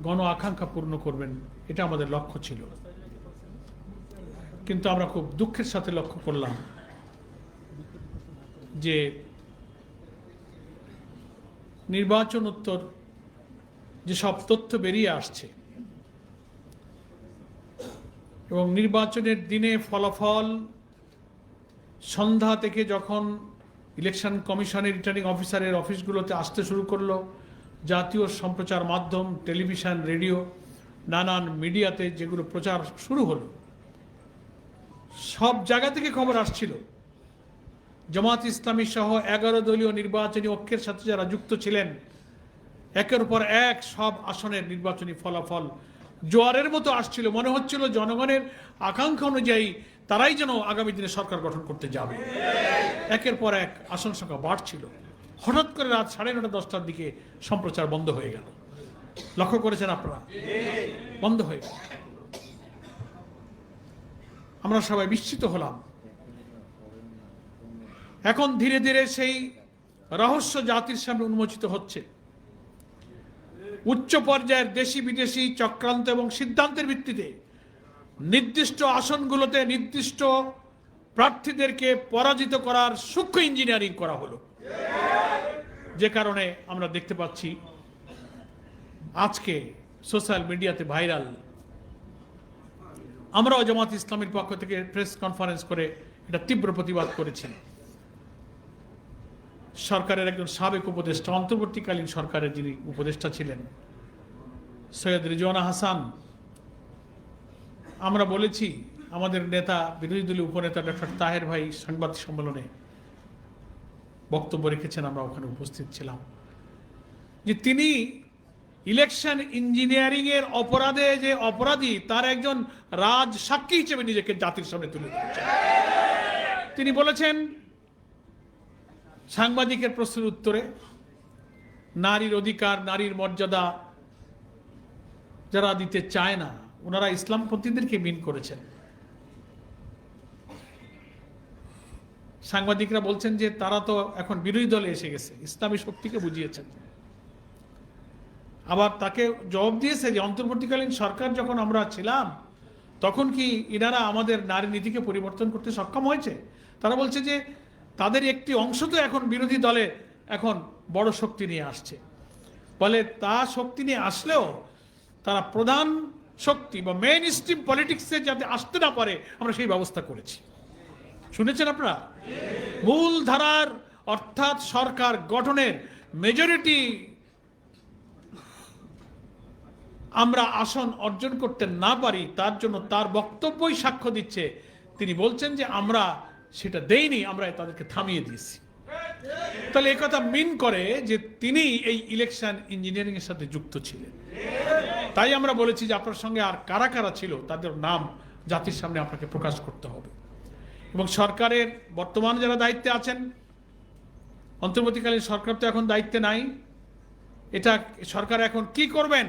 গণ আকাঙ্ক্ষা পূর্ণ করবেন, এটা আমাদের লক্ষ্য ছিল। কিন্তু আমরা খুব দুঃখের সাথে লক্ষ্য করলাম যে নির্বাচনোত্তর যেসব তথ্য বেরিয়ে আসছে এবং নির্বাচনের দিনে ফলাফল সন্ধ্যা থেকে যখন ইলেকশন কমিশনের রিটার্নিং অফিসারের অফিসগুলোতে আসতে শুরু করলো, জাতীয় সম্প্রচার মাধ্যম, টেলিভিশন, রেডিও, নানান মিডিয়াতে যেগুলো প্রচার শুরু হলো, সব জায়গা থেকে খবর আসছিল জামাত ইসলামী সহ 11 দলীয় নির্বাচনী ঐক্যের সাথে যারা যুক্ত ছিলেন, একের পর এক সব আসনের নির্বাচনী ফলাফল জোয়ারের মতো আসছিল। মনে হচ্ছিল জনগণের আকাঙ্ক্ষা অনুযায়ী তারাই যেন আগামী দিনে সরকার গঠন করতে যাবে। একের পর এক আসন সংখ্যা বাড়ছিল। হঠাৎ করে রাত 9:30, 10টার দিকে সম্প্রচার বন্ধ হয়ে গেল। লক্ষ্য করেছেন আপনারা? বন্ধ হয়ে গেল। আমরা সবাই বিস্মিত হলাম। এখন ধীরে ধীরে সেই রহস্য জাতির সামনে উন্মোচিত হচ্ছে। উচ্চ পর্যায়ের দেশি বিদেশি চক্রান্ত এবং সিদ্ধান্তের ভিত্তিতে নির্দিষ্ট আসনগুলোতে নির্দিষ্ট প্রার্থীদেরকে পরাজিত করার সূক্ষ্ম ইঞ্জিনিয়ারিং করা হলো, যে কারণে আমরা দেখতে পাচ্ছি আজকে সোশ্যাল মিডিয়াতে ভাইরাল আমরাও জামাত ইসলামীর পক্ষ থেকে প্রেস কনফারেন্স করে এটা তীব্র প্রতিবাদ করেছি। সরকারের একজন সাবেক উপদেষ্টা, অন্তর্বর্তীকালীন সরকারের যিনি উপদেষ্টা ছিলেন সৈয়দ রিজওয়ানা হাসান, আমরা বলেছি, আমাদের নেতা বিরোধী দলীয় উপনেতা ডক্টর তাহের ভাই সংবাদ সম্মেলনে বক্তব্য রেখেছেন, আমরা ওখানে উপস্থিত ছিলাম, যে তিনি ইলেকশন ইঞ্জিনিয়ারিং এর অপরাধে যে অপরাধী তার একজন রাজ সাক্ষী হিসেবে নিজেকে জাতির সামনে তুলে ধরেছেন। তিনি বলেছেন সাংবাদিকের প্রশ্নের উত্তরে, নারীর অধিকার, নারীর মর্যাদা যারা দিতে চায় না ওনারা ইসলামপন্থীদেরকে মিন করেছেন। সাংবাদিকরা বলছেন যে তারা তো এখন বিরোধী দলে এসে গেছে, ইসলামী শক্তিকে বুঝিয়েছেন। আবার তাকে জবাব দিয়েছে যে অন্তর্বর্তীকালীন সরকার যখন আমরা ছিলাম তখন কি ইনারা আমাদের নারী নীতিকে পরিবর্তন করতে সক্ষম হয়েছে? তারা বলছে যে তাদের একটি অংশ তো এখন বিরোধী দলে এখন বড় শক্তি নিয়ে আসছে, বলে তা শক্তি নিয়ে আসলেও তারা প্রধান শক্তি বা মেইন স্ট্রিম পলিটিক্সে যাতে আসতে না পারে আমরা সেই ব্যবস্থা করেছি। শুনেছেন আপনারা? মূল ধারার অর্থাৎ সরকার গঠনের মেজরিটি আমরা আসন অর্জন করতে না পারি, তার জন্য তার বক্তব্যই সাক্ষ্য দিচ্ছে। তিনি বলছেন যে আমরা সেটা দেইনি, আমরা তাদেরকে থামিয়ে দিয়েছি। তাহলে একথা মিন করে যে তিনি এই ইলেকশন ইঞ্জিনিয়ারিং এর সাথে যুক্ত ছিলেন। তাই আমরা বলেছি যে আপনার সঙ্গে আর কারা কারা ছিল তাদের নাম জাতির সামনে আপনাকে প্রকাশ করতে হবে। এবং সরকারের বর্তমান যারা দায়িত্বে আছেন, অন্তর্বর্তীকালীন সরকার তো এখন দায়িত্বে নাই, এটা সরকার এখন কি করবেন?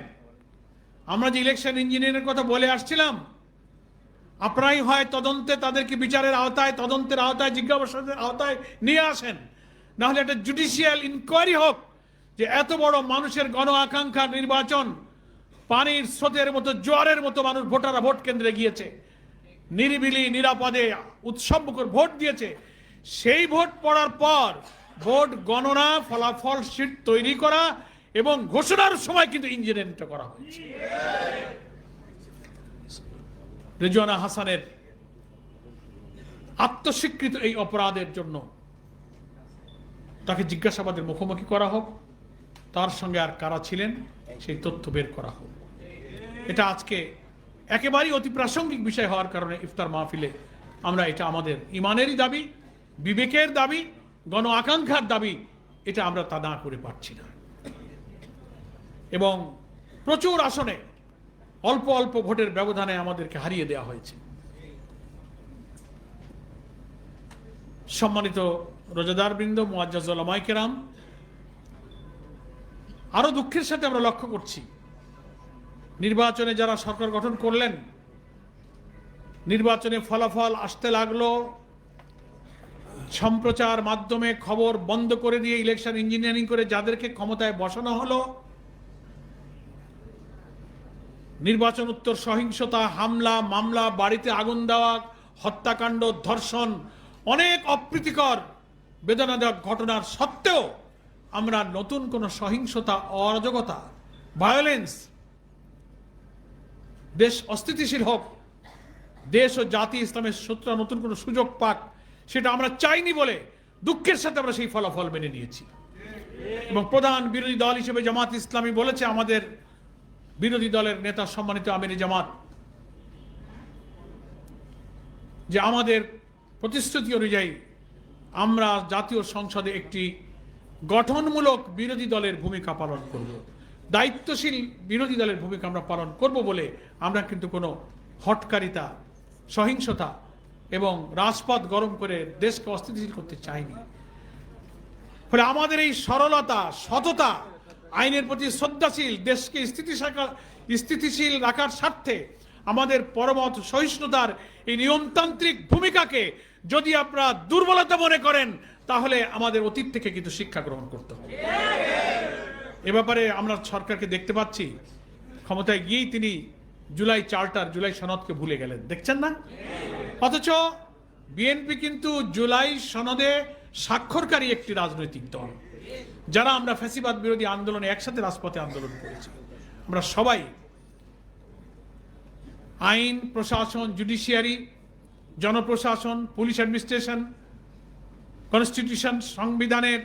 আমরা যে ইলেকশন ইঞ্জিনিয়ারের কথা বলে আসছিলাম, আপনারাই হয় তদন্তে তাদেরকে বিচারের আওতায়, তদন্তের আওতায়, জিজ্ঞাসাবাদের আওতায় নিয়ে আসেন, না হলে একটা জুডিশিয়াল ইনকোয়ারি হোক যে এত বড় মানুষের গণ আকাঙ্ক্ষার নির্বাচন, পানির স্রোতের মতো, জোয়ারের মতো মানুষ ভোটাররা ভোট কেন্দ্রে গিয়েছে, নিরিবিলি নিরাপদে উৎসবমুখর ভোট দিয়েছে। সেই ভোট পড়ার পর ভোট গণনা, ফলাফল শীট তৈরি করা এবং ঘোষণার সময় কিন্তু ইঞ্জিনিয়ারিংটা করা হয়েছে। রিজওয়ানা হাসানের আত্মস্বীকৃত এই অপরাধের জন্য তাকে জিজ্ঞাসাবাদের মুখোমুখি করা হোক, তার সঙ্গে আর কারা ছিলেন সেই তথ্য বের করা হোক। এটা আজকে একেবারেই অতি প্রাসঙ্গিক বিষয় হওয়ার কারণে ইফতার মাহফিলে আমরা এটা আমাদের ইমানেরই দাবি, বিবেকের দাবি, গণ আকাঙ্ক্ষার দাবি, এটা আমরা তা না করে পারছি না। এবং প্রচুর আসনে অল্প অল্প ভোটের ব্যবধানে আমাদেরকে হারিয়ে দেওয়া হয়েছে। সম্মানিত রোজাদার বৃন্দ, মুআজ্জাজ উলামায়ে কেরাম, আরো দুঃখের সাথে আমরা লক্ষ্য করছি নির্বাচনে যারা সরকার গঠন করলেন, নির্বাচনে ফলাফল আসতে লাগলো, সম্প্রচার মাধ্যমে খবর বন্ধ করে দিয়ে ইলেকশন ইঞ্জিনিয়ারিং করে যাদেরকে ক্ষমতায় বসানো হলো, নির্বাচন উত্তর সহিংসতা, হামলা, মামলা, বাড়িতে আগুন দেওয়া, হত্যাকাণ্ড, ধর্ষণ, অনেক অপ্রীতিকর বেদনাদায়ক ঘটনার সত্ত্বেও আমরা নতুন কোন সহিংসতা, অরাজকতা, ভায়োলেন্স, দেশ অস্থিতিশীল হোক, দেশ ও জাতি ইসলামের শত্রুরা নতুন কোনো সুযোগ পাক, সেটা আমরা চাইনি বলে দুঃখের সাথে আমরা সেই ফলাফল মেনে নিয়েছি। এবং প্রধান বিরোধী দল হিসেবে জামাত ইসলামী বলেছে, আমাদের বিরোধী দলের নেতা সম্মানিত আমির জামাত, যে আমাদের প্রতিশ্রুতি অনুযায়ী আমরা জাতীয় সংসদে একটি গঠনমূলক বিরোধী দলের ভূমিকা পালন করব, দায়িত্বশীল বিরোধী দলের ভূমিকা আমরা পালন করব বলে আমরা কিন্তু কোনো হটকারিতা, সহিংসতা এবং রাজপথ গরম করে দেশকে অস্থিতিশীল করতে চাইনি। ফলে আমাদের এই সরলতা, সততা, আইনের প্রতি শ্রদ্ধাশীল, দেশকে স্থিতিশীল রাখার স্বার্থে আমাদের পরমত সহিষ্ণুতার এই নিয়মতান্ত্রিক ভূমিকাকে যদি আপনারা দুর্বলতা মনে করেন, তাহলে আমাদের অতীত থেকে কিন্তু শিক্ষা গ্রহণ করতে হবে। এ ব্যাপারে আমরা সরকারকে দেখতে পাচ্ছি, ক্ষমতায় গিয়েই তিনি জুলাই চার্টার, জুলাই সনদকে ভুলে গেলেন, দেখছেন না? অথচ বিএনপি কিন্তু জুলাই সনদে স্বাক্ষরকারী একটি রাজনৈতিক দল, যারা আমরা ফ্যাসিবাদ বিরোধী আন্দোলনে একসাথে রাজপথে আন্দোলন করেছি। আমরা সবাই আইন প্রশাসন, জুডিশিয়ারি, জনপ্রশাসন, পুলিশ অ্যাডমিনিস্ট্রেশন, কনস্টিটিউশন, সংবিধানের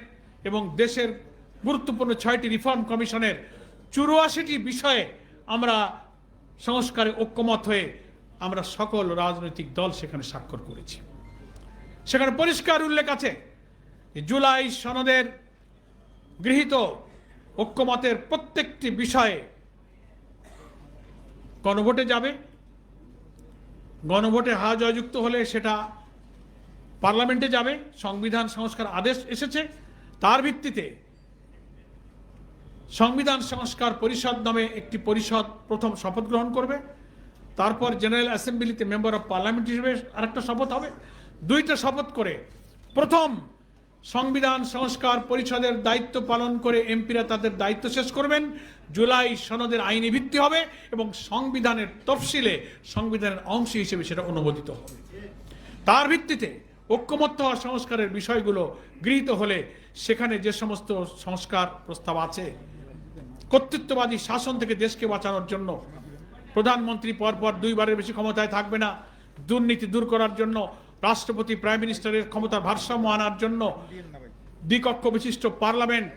এবং দেশের গুরুত্বপূর্ণ 6টি রিফর্ম কমিশনের 84টি বিষয়ে আমরা সংস্কারে ঐক্যমত হয়ে আমরা সকল রাজনৈতিক দল সেখানে স্বাক্ষর করেছি। সেখানে পরিষ্কার উল্লেখ আছে যে জুলাই সনদের গৃহীত ঐক্যমতের প্রত্যেকটি বিষয়ে গণভোটে যাবে। গণভোটে হা জয়যুক্ত হলে সেটা পার্লামেন্টে যাবে। সংবিধান সংস্কার আদেশ এসেছে, তার ভিত্তিতে সংবিধান সংস্কার পরিষদ নামে একটি পরিষদ প্রথম শপথ গ্রহণ করবে। তারপর জেনারেল অ্যাসেম্বলিতে মেম্বার অফ পার্লামেন্ট হিসেবে আরেকটা শপথ হবে। 2টা শপথ করে প্রথম সংবিধান সংস্কার পরিষদের দায়িত্ব পালন করে এমপিরা তাদের দায়িত্ব শেষ করবেন। জুলাই সনদের আইনি ভিত্তি হবে এবং সংবিধানের তফসিলে সংবিধানের অংশ হিসেবে সেটা অনুমোদিত হবে। তার ভিত্তিতে ঐক্যমত হওয়া সংস্কারের বিষয়গুলো গৃহীত হলে সেখানে যে সমস্ত সংস্কার প্রস্তাব আছে, কর্তৃত্ববাদী শাসন থেকে দেশকে বাঁচানোর জন্য প্রধানমন্ত্রী পরপর 2বারের বেশি ক্ষমতায় থাকবে না, দুর্নীতি দূর করার জন্য রাষ্ট্রপতি প্রাইম মিনিস্টারের ক্ষমতার ভারসাম্য আনার জন্য দ্বিকক্ষ বিশিষ্ট পার্লামেন্ট,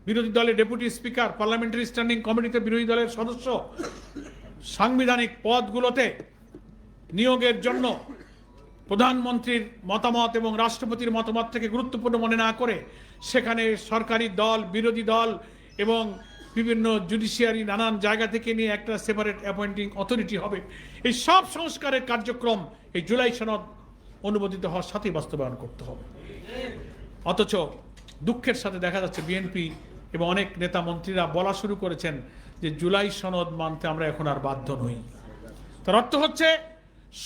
বিরোধী দলের ডেপুটি স্পিকার, পার্লামেন্টারি স্ট্যান্ডিং কমিটিতে বিরোধী দলের সদস্য, সাংবিধানিক পদগুলোতে নিয়োগের জন্য প্রধানমন্ত্রীর মতামত এবং রাষ্ট্রপতির মতামত থেকে গুরুত্বপূর্ণ মনে না করে সেখানে সরকারি দল, বিরোধী দল এবং বিভিন্ন জুডিশিয়ারি নানান জায়গা থেকে নিয়ে একটা সেপারেট অ্যাপয়েন্টিং অথরিটি হবে। এই সব সংস্কারের কার্যক্রম এই জুলাই সনদ অনুমোদিত হওয়ার সাথেই বাস্তবায়ন করতে হবে। অথচ দুঃখের সাথে দেখা যাচ্ছে বিএনপি এবং অনেক নেতা মন্ত্রীরা বলা শুরু করেছেন যে জুলাই সনদ মানতে আমরা এখন আর বাধ্য নই। তার অর্থ হচ্ছে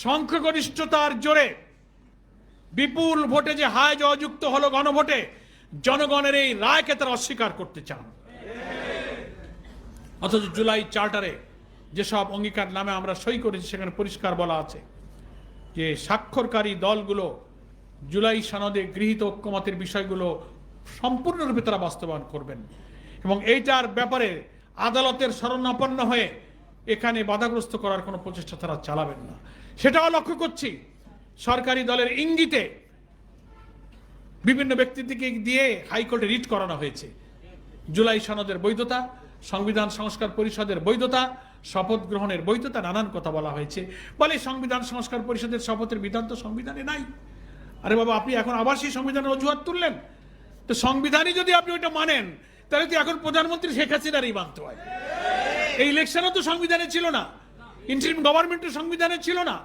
সংখ্যাগরিষ্ঠতার জোরে বিপুল ভোটে যে হায় জয়যুক্ত হলো গণভোটে, জনগণের এই রায়কে তারা অস্বীকার করতে চান। অথচ জুলাই চার্টারে যেসব অঙ্গীকার নামে আমরা সই করেছি সেখানে পরিষ্কার বলা আছে যে স্বাক্ষরকারী দলগুলো জুলাই সনদে গৃহীত ঐক্যমতের বিষয়গুলো সম্পূর্ণরূপে তারা বাস্তবায়ন করবেন এবং এইটার ব্যাপারে আদালতের শরণাপন্ন হয়ে এখানে বাধাগ্রস্ত করার কোনো প্রচেষ্টা তারা চালাবেন না। সেটাও লক্ষ্য করছি সরকারি দলের ইঙ্গিতে বিভিন্ন ব্যক্তিকে দিয়ে হাইকোর্টে রিট করানো হয়েছে। জুলাই সনদের বৈধতা, সংবিধান সংস্কার পরিষদের বৈধতা, শপথ গ্রহণের বৈধতা, নানান কথা বলা হয়েছে। বলে সংবিধান সংস্কার পরিষদের শপথের বিধান তো সংবিধানে নাই। আরে বাবা, আপনি এখন আবার সেই সংবিধানের অজুহাত তুললেন। তো সংবিধানই যদি আপনি ওইটা মানেন তাহলে তো এখন প্রধানমন্ত্রী শেখ হাসিনারই মানতে হয়। এই ইলেকশনও তো সংবিধানে ছিল না, ইন্টারিম গভর্নমেন্টও সংবিধানে ছিল না।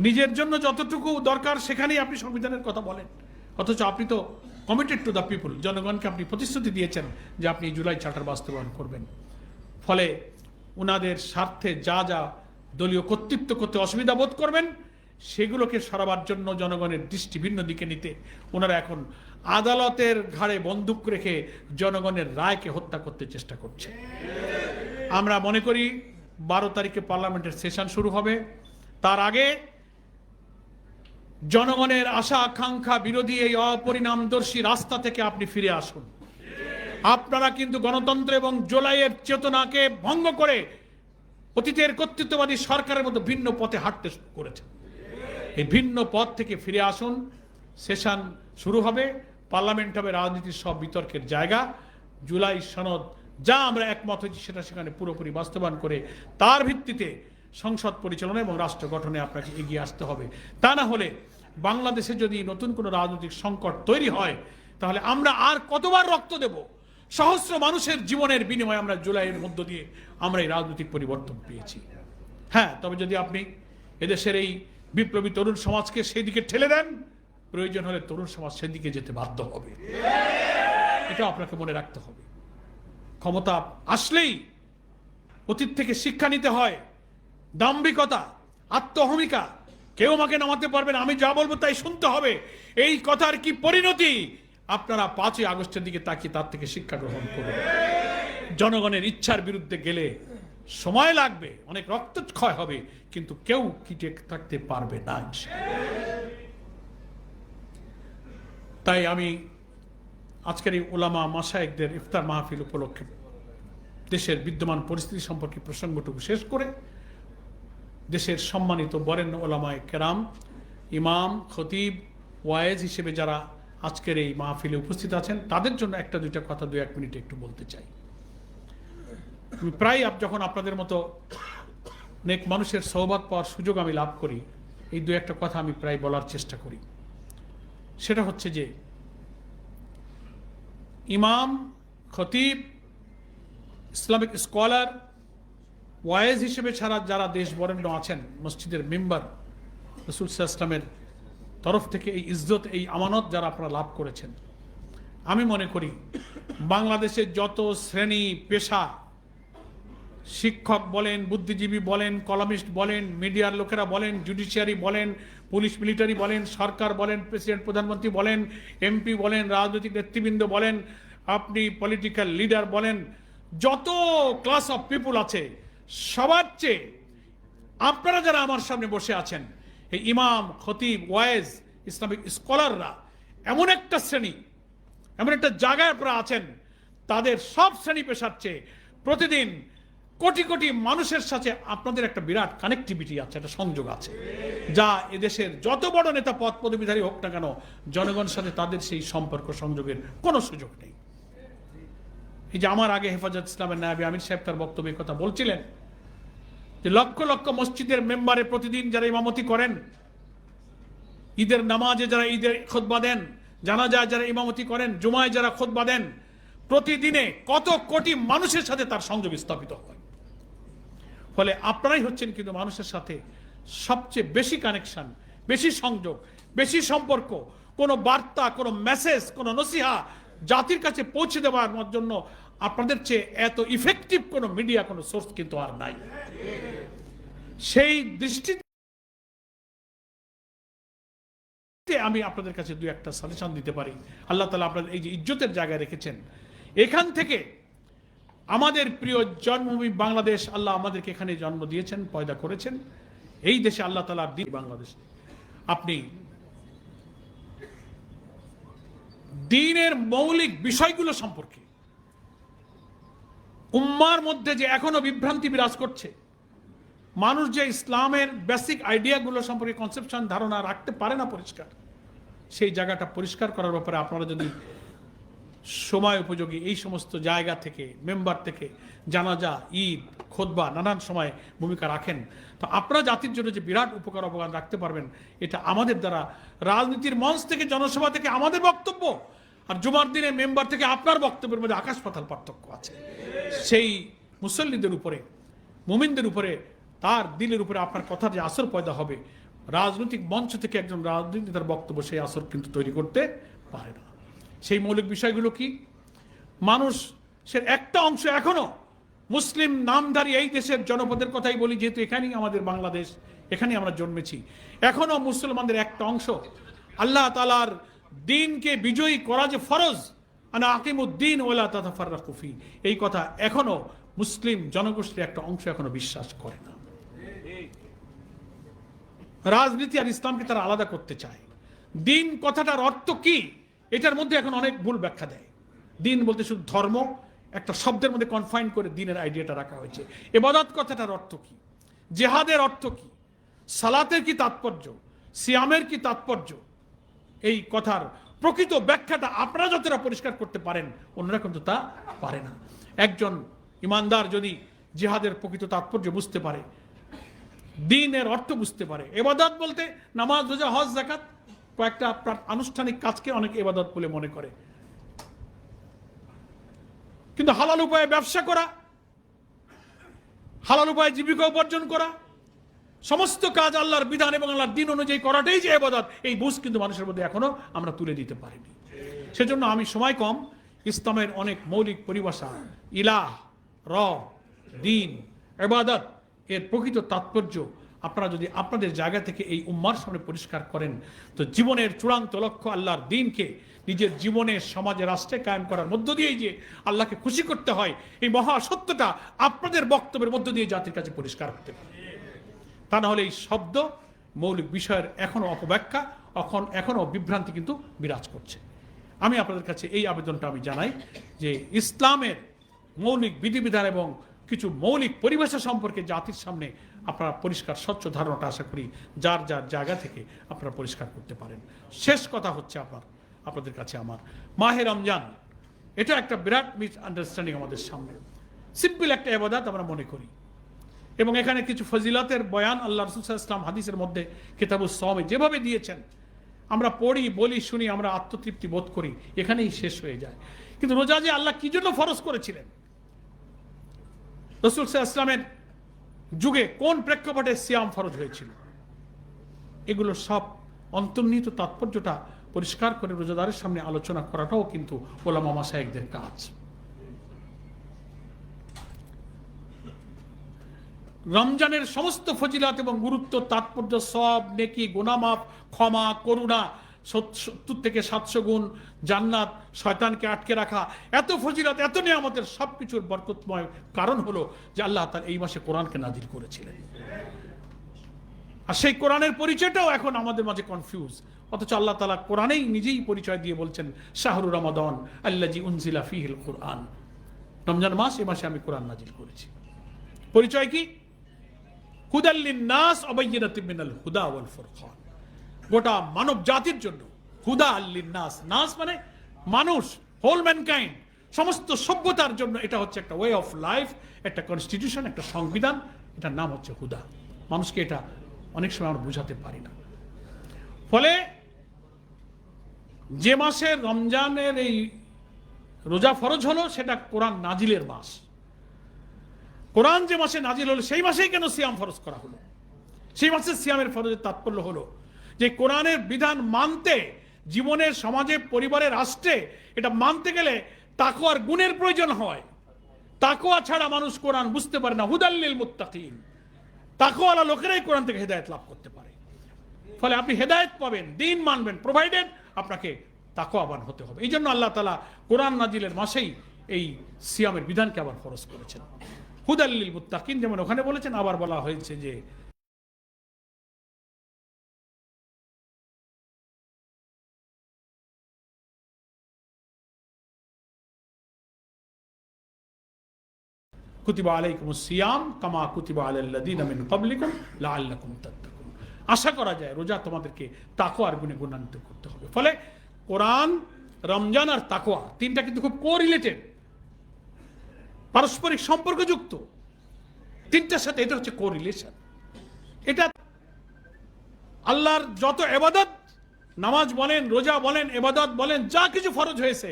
নিজের জন্য যতটুকু দরকার সেখানেই আপনি সংবিধানের কথা বলেন, অথচ আপনি তো কমিটেড টু দ্য পিপুল, জনগণকে আপনি প্রতিশ্রুতি দিয়েছেন যে আপনি জুলাই চার্টার বাস্তবায়ন করবেন। ফলে ওনাদের স্বার্থে যা যা দলীয় কর্তৃত্ব করতে অসুবিধা বোধ করবেন সেগুলোকে সরাবার জন্য জনগণের দৃষ্টি ভিন্ন দিকে নিতে ওনারা এখন আদালতের ঘাড়ে বন্দুক রেখে জনগণের রায়কে হত্যা করতে চেষ্টা করছে। আমরা মনে করি 12 তারিখে পার্লামেন্টের সেশন শুরু হবে। তার আগে জনগণের আশা আকাঙ্ক্ষা বিরোধী এই অপরিণামদর্শী রাস্তা থেকে আপনি ফিরে আসুন। আপনারা কিন্তু গণতন্ত্র এবং জুলাইয়ের চেতনাকে ভঙ্গ করে অতীতের কর্তৃত্ববাদী সরকারের মতো ভিন্ন পথে হাঁটতে শুরু করেছেন। এই ভিন্ন পথ থেকে ফিরে আসুন। সেশন শুরু হবে, পার্লামেন্ট হবে রাজনীতির সব বিতর্কের জায়গা। জুলাই সনদ যা আমরা একমত হয়েছি সেটা সেখানে পুরোপুরি বাস্তবায়ন করে তার ভিত্তিতে সংসদ পরিচালনা এবং রাষ্ট্র গঠনে আপনাকে এগিয়ে আসতে হবে। তা না হলে বাংলাদেশে যদি নতুন কোনো রাজনৈতিক সংকট তৈরি হয় তাহলে আমরা আর কতবার রক্ত দেব? সহস্র মানুষের জীবনের বিনিময়ে আমরা জুলাইয়ের মধ্য দিয়ে আমরা এই রাজনৈতিক পরিবর্তন পেয়েছি। হ্যাঁ, তবে যদি আপনি এদেশের এই বিপ্লবী তরুণ সমাজকে সেই দিকে ঠেলে দেন, প্রয়োজন হলে তরুণ সমাজ সেদিকে যেতে বাধ্য হবে। এটা আপনাকে মনে রাখতে হবে। ক্ষমতা আসলেই অতীত থেকে শিক্ষা নিতে হয়। দাম্ভিকতা, আত্মহমিকা, কেউ আমাকে নামাতে পারবে না, আমি যা বলবো তাই শুনতে হবে, এই কথার কি পরিণতি আপনারা 5ই আগস্টের দিকে তাকিয়ে তার থেকে শিক্ষা গ্রহণ করবেন। জনগণের ইচ্ছার বিরুদ্ধে গেলে সময় লাগবে, অনেক রক্তক্ষয় হবে, কিন্তু কেউ টিকে থাকতে পারবে না। তাই আমি আজকের এই ওলামা মাশায়েখদের ইফতার মাহফিল উপলক্ষে দেশের বিদ্যমান পরিস্থিতি সম্পর্কে প্রসঙ্গটুকু শেষ করে দেশের সম্মানিত বরেণ্য ওলামায়ে কেরাম, ইমাম, খতিব, ওয়ায়েজ হিসেবে যারা আজকের এই মাহফিলে উপস্থিত আছেন, তাদের জন্য একটা দুইটা কথা 2-1 মিনিটে একটু বলতে চাই। আমি প্রায় যখন আপনাদের মতো নেক মানুষের সহবত পাওয়ার সুযোগ আমি লাভ করি, এই 2-1টা কথা আমি প্রায় বলার চেষ্টা করি। সেটা হচ্ছে যে ইমাম, খতিব, ইসলামিক স্কলার, ওয়ায়েজ হিসেবে ছাড়া যারা দেশ বরেণ্য আছেন, মসজিদের মেম্বার, রাসূল সাল্লাল্লাহু আলাইহি ওয়াসাল্লামের তরফ থেকে এই ইজ্জত, এই আমানত যারা আপনারা লাভ করেছেন, আমি মনে করি বাংলাদেশের যত শ্রেণী পেশা, শিক্ষক বলেন, বুদ্ধিজীবী বলেন, কলামিস্ট বলেন, মিডিয়ার লোকেরা বলেন, জুডিশিয়ারি বলেন, পুলিশ মিলিটারি বলেন, সরকার বলেন, প্রেসিডেন্ট প্রধানমন্ত্রী বলেন, এমপি বলেন, রাজনৈতিক নেতৃবৃন্দ বলেন, আপনি পলিটিক্যাল লিডার বলেন, যত ক্লাস অফ পিপুল আছে, সবার চেয়ে আপনারা যারা আমার সামনে বসে আছেন, এই ইমাম, খতিব, ওয়ায়েজ, ইসলামিক স্কলাররা এমন একটা শ্রেণী, এমন একটা জায়গায় আপনারা আছেন, তাদের সব শ্রেণী পেশার চেয়ে প্রতিদিন কোটি কোটি মানুষের সাথে আপনাদের একটা বিরাট কানেক্টিভিটি আছে, একটা সংযোগ আছে, যা এদেশের যত বড় নেতা পদ পদবীধারী হোক না কেন, জনগণের সাথে তাদের সেই সম্পর্ক সংযোগের কোনো সুযোগ নেই। এই যে আমার আগে হেফাজত ইসলামের নায়েবে আমির সাহেব তার বক্তব্যে কথা বলছিলেন যে লক্ষ লক্ষ মসজিদের মেম্বারে প্রতিদিন যারা ইমামতি করেন, ঈদের নামাজে যারা ঈদের খুতবা দেন, জানাজায় যারা ইমামতি করেন, জুমায় যারা খুতবা দেন, প্রতিদিনে কত কোটি মানুষের সাথে তার সংযোগ স্থাপিত হয়। ফলে আপনারাই হচ্ছেন কিন্তু মানুষের সাথে সবচেয়ে বেশি কানেকশন, বেশি সংযোগ, বেশি সম্পর্ক। কোনো বার্তা, কোনো মেসেজ, কোনো নসিহা জাতির কাছে পৌঁছে দেওয়ার জন্য আপনাদের চেয়ে এত ইফেক্টিভ কোনো মিডিয়া, কোনো সোর্স কিন্তু আর নাই। সেই দৃষ্টিতে আমি আপনাদের কাছে 2-1টা সাজেশন দিতে পারি। আল্লাহ তাআলা আপনাদের এই যে ইজ্জতের জায়গায় রেখেছেন, এখান থেকে আমাদের প্রিয় জন্মভূমি বাংলাদেশ, আল্লাহ আমাদেরকে এখানে জন্ম দিয়েছেন, পয়দা করেছেন। এই দেশে আল্লাহ তাআলার দিন বাংলাদেশ, আপনি দ্বীনের মৌলিক বিষয়গুলো সম্পর্কে উম্মার মধ্যে যে এখনো বিভ্রান্তি বিরাজ করছে, মানুষ যে ইসলামের বেসিক আইডিয়াগুলো সম্পর্কে কনসেপশন, ধারণা রাখতে পারে না পরিষ্কার, সেই জায়গাটা পরিষ্কার করার ব্যাপারে আপনারা যদি সময় উপযোগী এই সমস্ত জায়গা থেকে, মেম্বার থেকে, জানাজা, ঈদ, খুতবা, নানান সময় ভূমিকা রাখেন, তো আপনারা জাতির জন্য যে বিরাট উপকার অবদান রাখতে পারবেন, এটা আমাদের দ্বারা রাজনীতির মঞ্চ থেকে, জনসভা থেকে আমাদের বক্তব্য আর জুমার দিনের মেম্বার থেকে আপনার বক্তব্যের মধ্যে আকাশ পাতাল পার্থক্য আছে। সেই মুসল্লিদের উপরে, মুমিনদের উপরে, তার দিলের উপরে আপনার কথার যে আসর পয়দা হবে, রাজনৈতিক মঞ্চ থেকে একজন রাজনীতির বক্তব্য সেই আসর কিন্তু তৈরি করতে পারে না। সেই মৌলিক বিষয়গুলো কি? মানুষের একটা অংশ এখনো মুসলিম নামধারী এই দেশের জনপদের কথাই বলি, যেহেতু এখানেই আমাদের বাংলাদেশ, এখানেই আমরা জন্মেছি, এখনো মুসলমানদের একটা অংশ আল্লাহ তাআলার দ্বীনকে বিজয়ী করা যে ফরজ, আনা আকিমুদ্দিন ওয়ালা তাতাফাররাকু ফি, এই কথা এখনো মুসলিম জনগোষ্ঠীর একটা অংশ এখনো বিশ্বাস করে না। রাজনীতি আর ইসলামকে তারা আলাদা করতে চায়। দ্বীন কথাটার অর্থ কি, এটার মধ্যে এখন অনেক ভুল ব্যাখ্যা দেয়। দ্বীন বলতে শুধু ধর্ম, একটা শব্দের মধ্যে কনফাইন করে দ্বীনের আইডিয়াটা রাখা হয়েছে। ইবাদত কথাটার অর্থ কি, জিহাদের অর্থ কি, সালাতের কি তাৎপর্য, সিয়ামের কি তাৎপর্য, এই কথার প্রকৃত ব্যাখ্যাটা আপনারা যতটা পরিষ্কার করতে পারেন, অন্যরা কিন্তু তা পারে না। একজন ইমানদার যদি জিহাদের প্রকৃত তাৎপর্য বুঝতে পারে, দ্বীনের অর্থ বুঝতে পারে, ইবাদত বলতে নামাজ, রোজা, হজ, যাকাত, কয়েকটা আনুষ্ঠানিক কাজকে অনেকে ইবাদত বলে মনে করে, কিন্তু হালাল উপায়ে ব্যবসা করা, হালাল উপায়ে জীবিকা উপার্জন করা, সমস্ত কাজ আল্লাহর বিধান এবং আল্লাহর দ্বীন অনুযায়ী করাটাই যে ইবাদত, এই বুঝ কিন্তু মানুষের মধ্যে এখনো আমরা তুলে দিতে পারিনি। সেজন্য আমি সময় কম, ইসলামের অনেক মৌলিক পরিভাষা, ইলাহ, রব, দ্বীন, ইবাদত, এর প্রকৃত তাৎপর্য আপনারা যদি আপনাদের জায়গা থেকে এই উম্মার সামনে পরিষ্কার করেন, তো জীবনের চূড়ান্ত লক্ষ্য আল্লাহর দ্বীনকে নিজের জীবনে, সমাজে, রাষ্ট্রে কায়েম করার মধ্য দিয়েই যে আল্লাহকে খুশি করতে হয়, এই মহা সত্যটা আপনাদের বক্তব্যের মধ্য দিয়ে জাতির কাছে পরিষ্কার হতে পারে। তা না হলে এই শব্দ, মৌলিক বিষয়ের এখনো অপব্যাখ্যা, এখনো বিভ্রান্তি কিন্তু বিরাজ করছে। আমি আপনাদের কাছে এই আবেদনটা আমি জানাই যে ইসলামের মৌলিক বিধিবিধান এবং কিছু মৌলিক পরিবেশের সম্পর্কে জাতির সামনে আপনারা পরিষ্কার স্বচ্ছ ধারণাটা আশা করি যার যার জায়গা থেকে আপনারা পরিষ্কার করতে পারেন। শেষ কথা হচ্ছে আপনাদের কাছে আমার মাহে রমজান, এটা একটা বিরাট মিস আন্ডারস্ট্যান্ডিং আমাদের সামনে। সিম্পল একটা ইবাদত আমরা মনে করি, এবং এখানে কিছু ফজিলতের বয়ান আল্লাহ রাসূল সাল্লাল্লাহু আলাইহি ওয়াসাল্লাম হাদিসের মধ্যে কিতাবুস সাওমে যেভাবে দিয়েছেন, আমরা পড়ি, বলি, শুনি, আমরা আত্মতৃপ্তি বোধ করি, এখানেই শেষ হয়ে যায়। কিন্তু রোজা যে আল্লাহ কি জন্য ফরজ করেছিলেন, রাসূল সাল্লাল্লাহু আলাইহি ওয়াসাল্লামের যুগে কোন প্রেক্ষাপটে সিয়াম ফরজ হয়েছিল, এগুলো সব অন্তর্নিহিত তাৎপর্যটা পরিষ্কার করে রোজাদারের সামনে আলোচনা করাটাও কিন্তু ওলামা মাশায়েখদের কাজ। রমজানের সমস্ত ফজিলত এবং গুরুত্ব, তাৎপর্য, সওয়াব, নেকি, গুনাহ মাফ, ক্ষমা, করুণা, 70 থেকে 700 গুণ, জান্নাত, শয়তানকে আটকে রাখা, এত ফজিলত, এত নিয়ামতের সবকিছুর বরকতময় কারণ হলো যে আল্লাহ তাআলা এই মাসে কোরআনকে নাজিল করেছিলেন। আর সেই কোরআনের পরিচয়টাও এখন আমাদের মাঝে কনফিউজ, অথচ আল্লাহ তাআলা কোরআনেই নিজেই পরিচয় দিয়ে বলছেন শাহরু রমাদান আল্লাযী উনজিলা ফীহিল কুরআন, রমজান মাস, এই মাসে আমি কোরআন নাজিল করেছি। পরিচয় কি? হুদাল লিন-নাস ওয়া বায়্যিনাতিন মিনাল হুদা ওয়াল ফুরকান, গোটা মানব জাতির জন্য। হুদা লিন-নাস, নাস মানে মানুষ, হোল ম্যানকাইন্ড, সমস্ত সভ্যতার জন্য এটা হচ্ছে একটা ওয়ে অফ লাইফ, একটা কনস্টিটিউশন, একটা সংবিধান, এটার নাম হচ্ছে হুদা। মানুষকে এটা অনেক সময় আমরা বুঝাতে পারি না। ফলে যে মাসে রমজানের এই রোজা ফরজ হলো সেটা কোরআন নাজিলের মাস। কোরআন যে মাসে নাজিল হলো সেই মাসেই কেন সিয়াম ফরজ করা হলো? সেই মাসে সিয়ামের ফরজের তাৎপর্য হলো যে কোরআনের বিধান মানতে, জীবনের, সমাজে, পরিবারে, রাষ্ট্রে এটা মানতে গেলে তাকওয়ার গুণের প্রয়োজন হয়। তাকওয়া ছাড়া মানুষ কোরআন বুঝতে পারে না। হুদাল লিল মুত্তাকিন, তাকওয়ালা লোকেরাই কোরআন থেকে হেদায়েত লাভ করতে পারে। ফলে আপনি হেদায়েত পাবেন, দ্বীন মানবেন, প্রোভাইডেড আপনাকে তাকওয়াবান হতে হবে। এই জন্য আল্লাহ তাআলা কোরআন নাজিলের মাসেই এই সিয়ামের বিধানকে আবার ফরজ করেছেন। হুদাল লিল মুত্তাকিন যেমন ওখানে বলেছেন, আবার বলা হয়েছে যে কুতিবা আলাইকুমুস সিয়াম কামা কুতিবা আলাল লাযিনা মিন ক্বাবলিকুম লাআল্লাকুম তাত্তাকুন। আশা করা যায় রোজা তোমাদেরকে তাকওয়ার গুণে গুণান্বিত করতে হবে। ফলে কোরআন, রমজান আর তাকওয়া তিনটা কিন্তু খুব কোরিলেটেড, পারস্পরিক সম্পর্কযুক্ত তিনটার সাথে। এটা হচ্ছে কোরিলেশন। এটা আল্লাহর যত ইবাদত, নামাজ বলেন, রোজা বলেন, ইবাদত বলেন, যা কিছু ফরজ হয়েছে,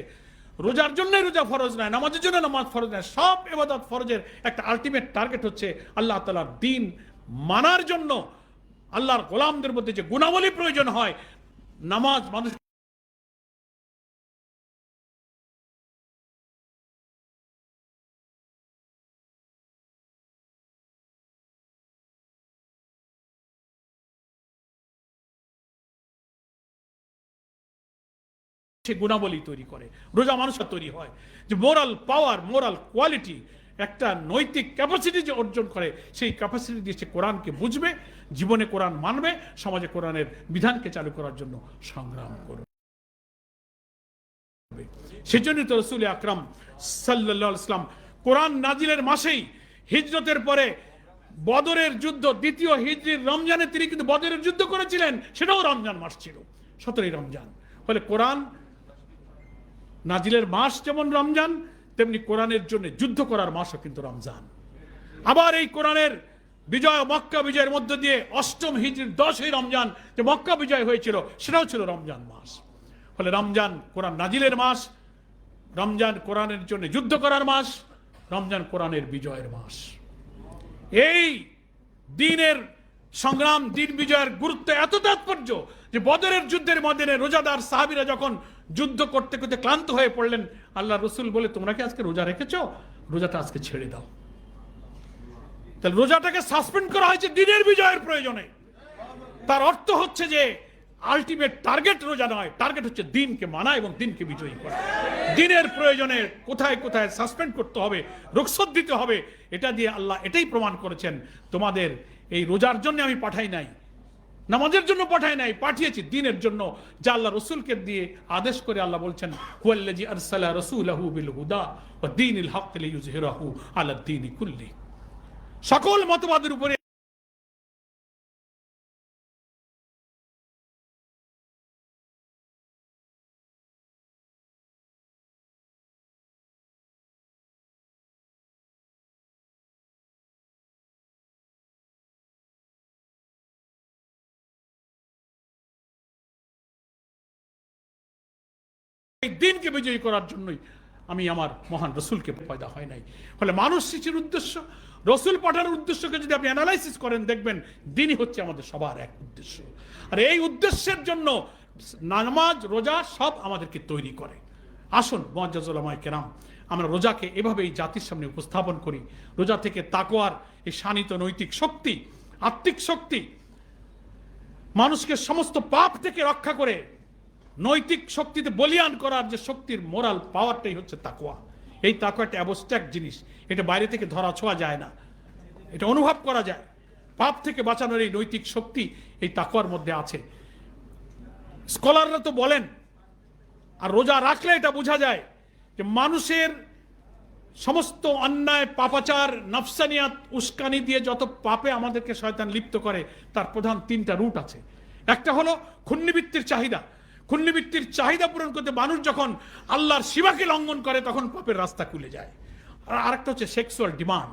রোজার জন্যই রোজা ফরজ নয়, নামাজের জন্য নামাজ ফরজ নয়, সব ইবাদত ফরজের একটা আলটিমেট টার্গেট হচ্ছে আল্লাহ তাআলার দ্বীন মানার জন্য আল্লাহর গোলামদের মধ্যে যে গুণাবলী প্রয়োজন হয়, নামাজ মানুষ সে গুণাবলী তৈরি করে। রোজা মানুষের তৈরি হয় যে মোরাল পাওয়ার, মোরাল কোয়ালিটি, একটা নৈতিক ক্যাপাসিটি যে অর্জন করে, সেই ক্যাপাসিটি দিয়ে সে কোরআনকে বুঝবে, জীবনে কোরআন মানবে, সমাজে কোরআনের বিধানকে চালু করার জন্য সংগ্রাম করবে। সেজন্য তো রাসূল আকরাম সাল্লাল্লাহু আলাইহি ওয়াসাল্লাম কোরআন নাজিলের মাসেই, হিজরতের পরে বদরের যুদ্ধ, দ্বিতীয় হিজরির রমজানে তিনি কিন্তু বদরের যুদ্ধ করেছিলেন, সেটাও রমজান মাস ছিল, 17ই রমজান। ফলে কোরআন নাজিলের মাস যেমন রমজান, তেমনি কোরআনের জন্য যুদ্ধ করার মাসও কিন্তু রমজান। আবার এই কোরআনের বিজয়, মক্কা বিজয়ের মধ্য দিয়ে 8ম হিজরির 10ই রমজান যে মক্কা বিজয় হয়েছিল, সেটাও ছিল রমজান মাস। ফলে রমজান কোরআন নাজিলের মাস, রমজান কোরআনের জন্য যুদ্ধ করার মাস, রমজান কোরআনের বিজয়ের মাস। এই দিনের সংগ্রাম, দিন বিজয়ের গুরুত্ব এত তাৎপর্য যে বদরের যুদ্ধের ময়দানে রোজাদার সাহাবীরা যখন যুদ্ধ করতে করতে ক্লান্ত হয়ে পড়লেন, আল্লাহ রসুল বলে, তোমরা কি আজকে রোজা রেখেছো? রোজাটা আজকে ছেড়ে দাও। তাহলে রোজাটাকে সাসপেন্ড করা হয়েছে দিনের বিজয়ের প্রয়োজনে। তার অর্থ হচ্ছে যে আলটিমেট টার্গেট রোজা নয়, টার্গেট হচ্ছে দিনকে মানা এবং দিনকে বিজয়ী করা। দিনের প্রয়োজনে কোথায় কোথায় সাসপেন্ড করতে হবে, রুখসত দিতে হবে, এটা দিয়ে আল্লাহ এটাই প্রমাণ করেছেন, তোমাদের এই রোজার জন্য আমি পাঠাই নাই, নামাজের জন্য পাঠায় নাই, পাঠিয়েছি দিনের জন্য, যা আল্লাহ রসুলকে দিয়ে আদেশ করে আল্লাহ বলছেন হুয়াল্লাযী আরসালা রাসূলাহু বিল হুদা ওয়া দীনিল হক লিইয়ুযহিরাহু আলা দ্বীনি কুল্লি। সকল মতবাদের উপরে এই দিনকে বিজয়ী করার জন্যই আমি আমার মহান রসুলকে পয়দা হয় নাই। ফলে মানুষ সৃষ্টির উদ্দেশ্য, রসুল পাঠানোর উদ্দেশ্যকে যদি আপনি অ্যানালাইসিস করেন, দেখবেন দিনই হচ্ছে আমাদের সবার এক উদ্দেশ্য। আর এই উদ্দেশ্যের জন্য নামাজ রোজা সব আমাদেরকে তৈরি করে। আসুন মুআজ্জাজ উলামায়ে কেরাম, আমরা রোজাকে এভাবেই জাতির সামনে উপস্থাপন করি। রোজা থেকে তাকওয়ার এই শানিত নৈতিক শক্তি, আত্মিক শক্তি, মানুষকে সমস্ত পাপ থেকে রক্ষা করে নৈতিক শক্তিতে বলিয়ান করার যে শক্তির মোরাল পাওয়ারটাই হচ্ছে তাকওয়া। এই তাকওয়া একটা অ্যাবস্ট্রাক্ট জিনিস, এটা বাইরে থেকে ধরা ছোঁয়া যায় না, এটা অনুভব করা যায়। পাপ থেকে বাঁচানোর এই নৈতিক শক্তি এই তাকওয়ার মধ্যে আছে। স্কলাররা তো বলেন, আর রোজা রাখলে এটা বোঝা যায় যে মানুষের সমস্ত অন্যায়, পাপাচার, নফসানিয়াত, উস্কানি দিয়ে যত পাপে আমাদেরকে শয়তান লিপ্ত করে, তার প্রধান 3টা রুট আছে। একটা হলো ক্ষুণ্ণবৃত্তির চাহিদা। ক্ষুণ্ণবৃত্তির চাহিদা পূরণ করতে মানুষ যখন আল্লাহর সীমাকে লঙ্ঘন করে, তখন পাপের রাস্তা খুলে যায়। আর আরেকটা হচ্ছে সেক্সুয়াল ডিমান্ড।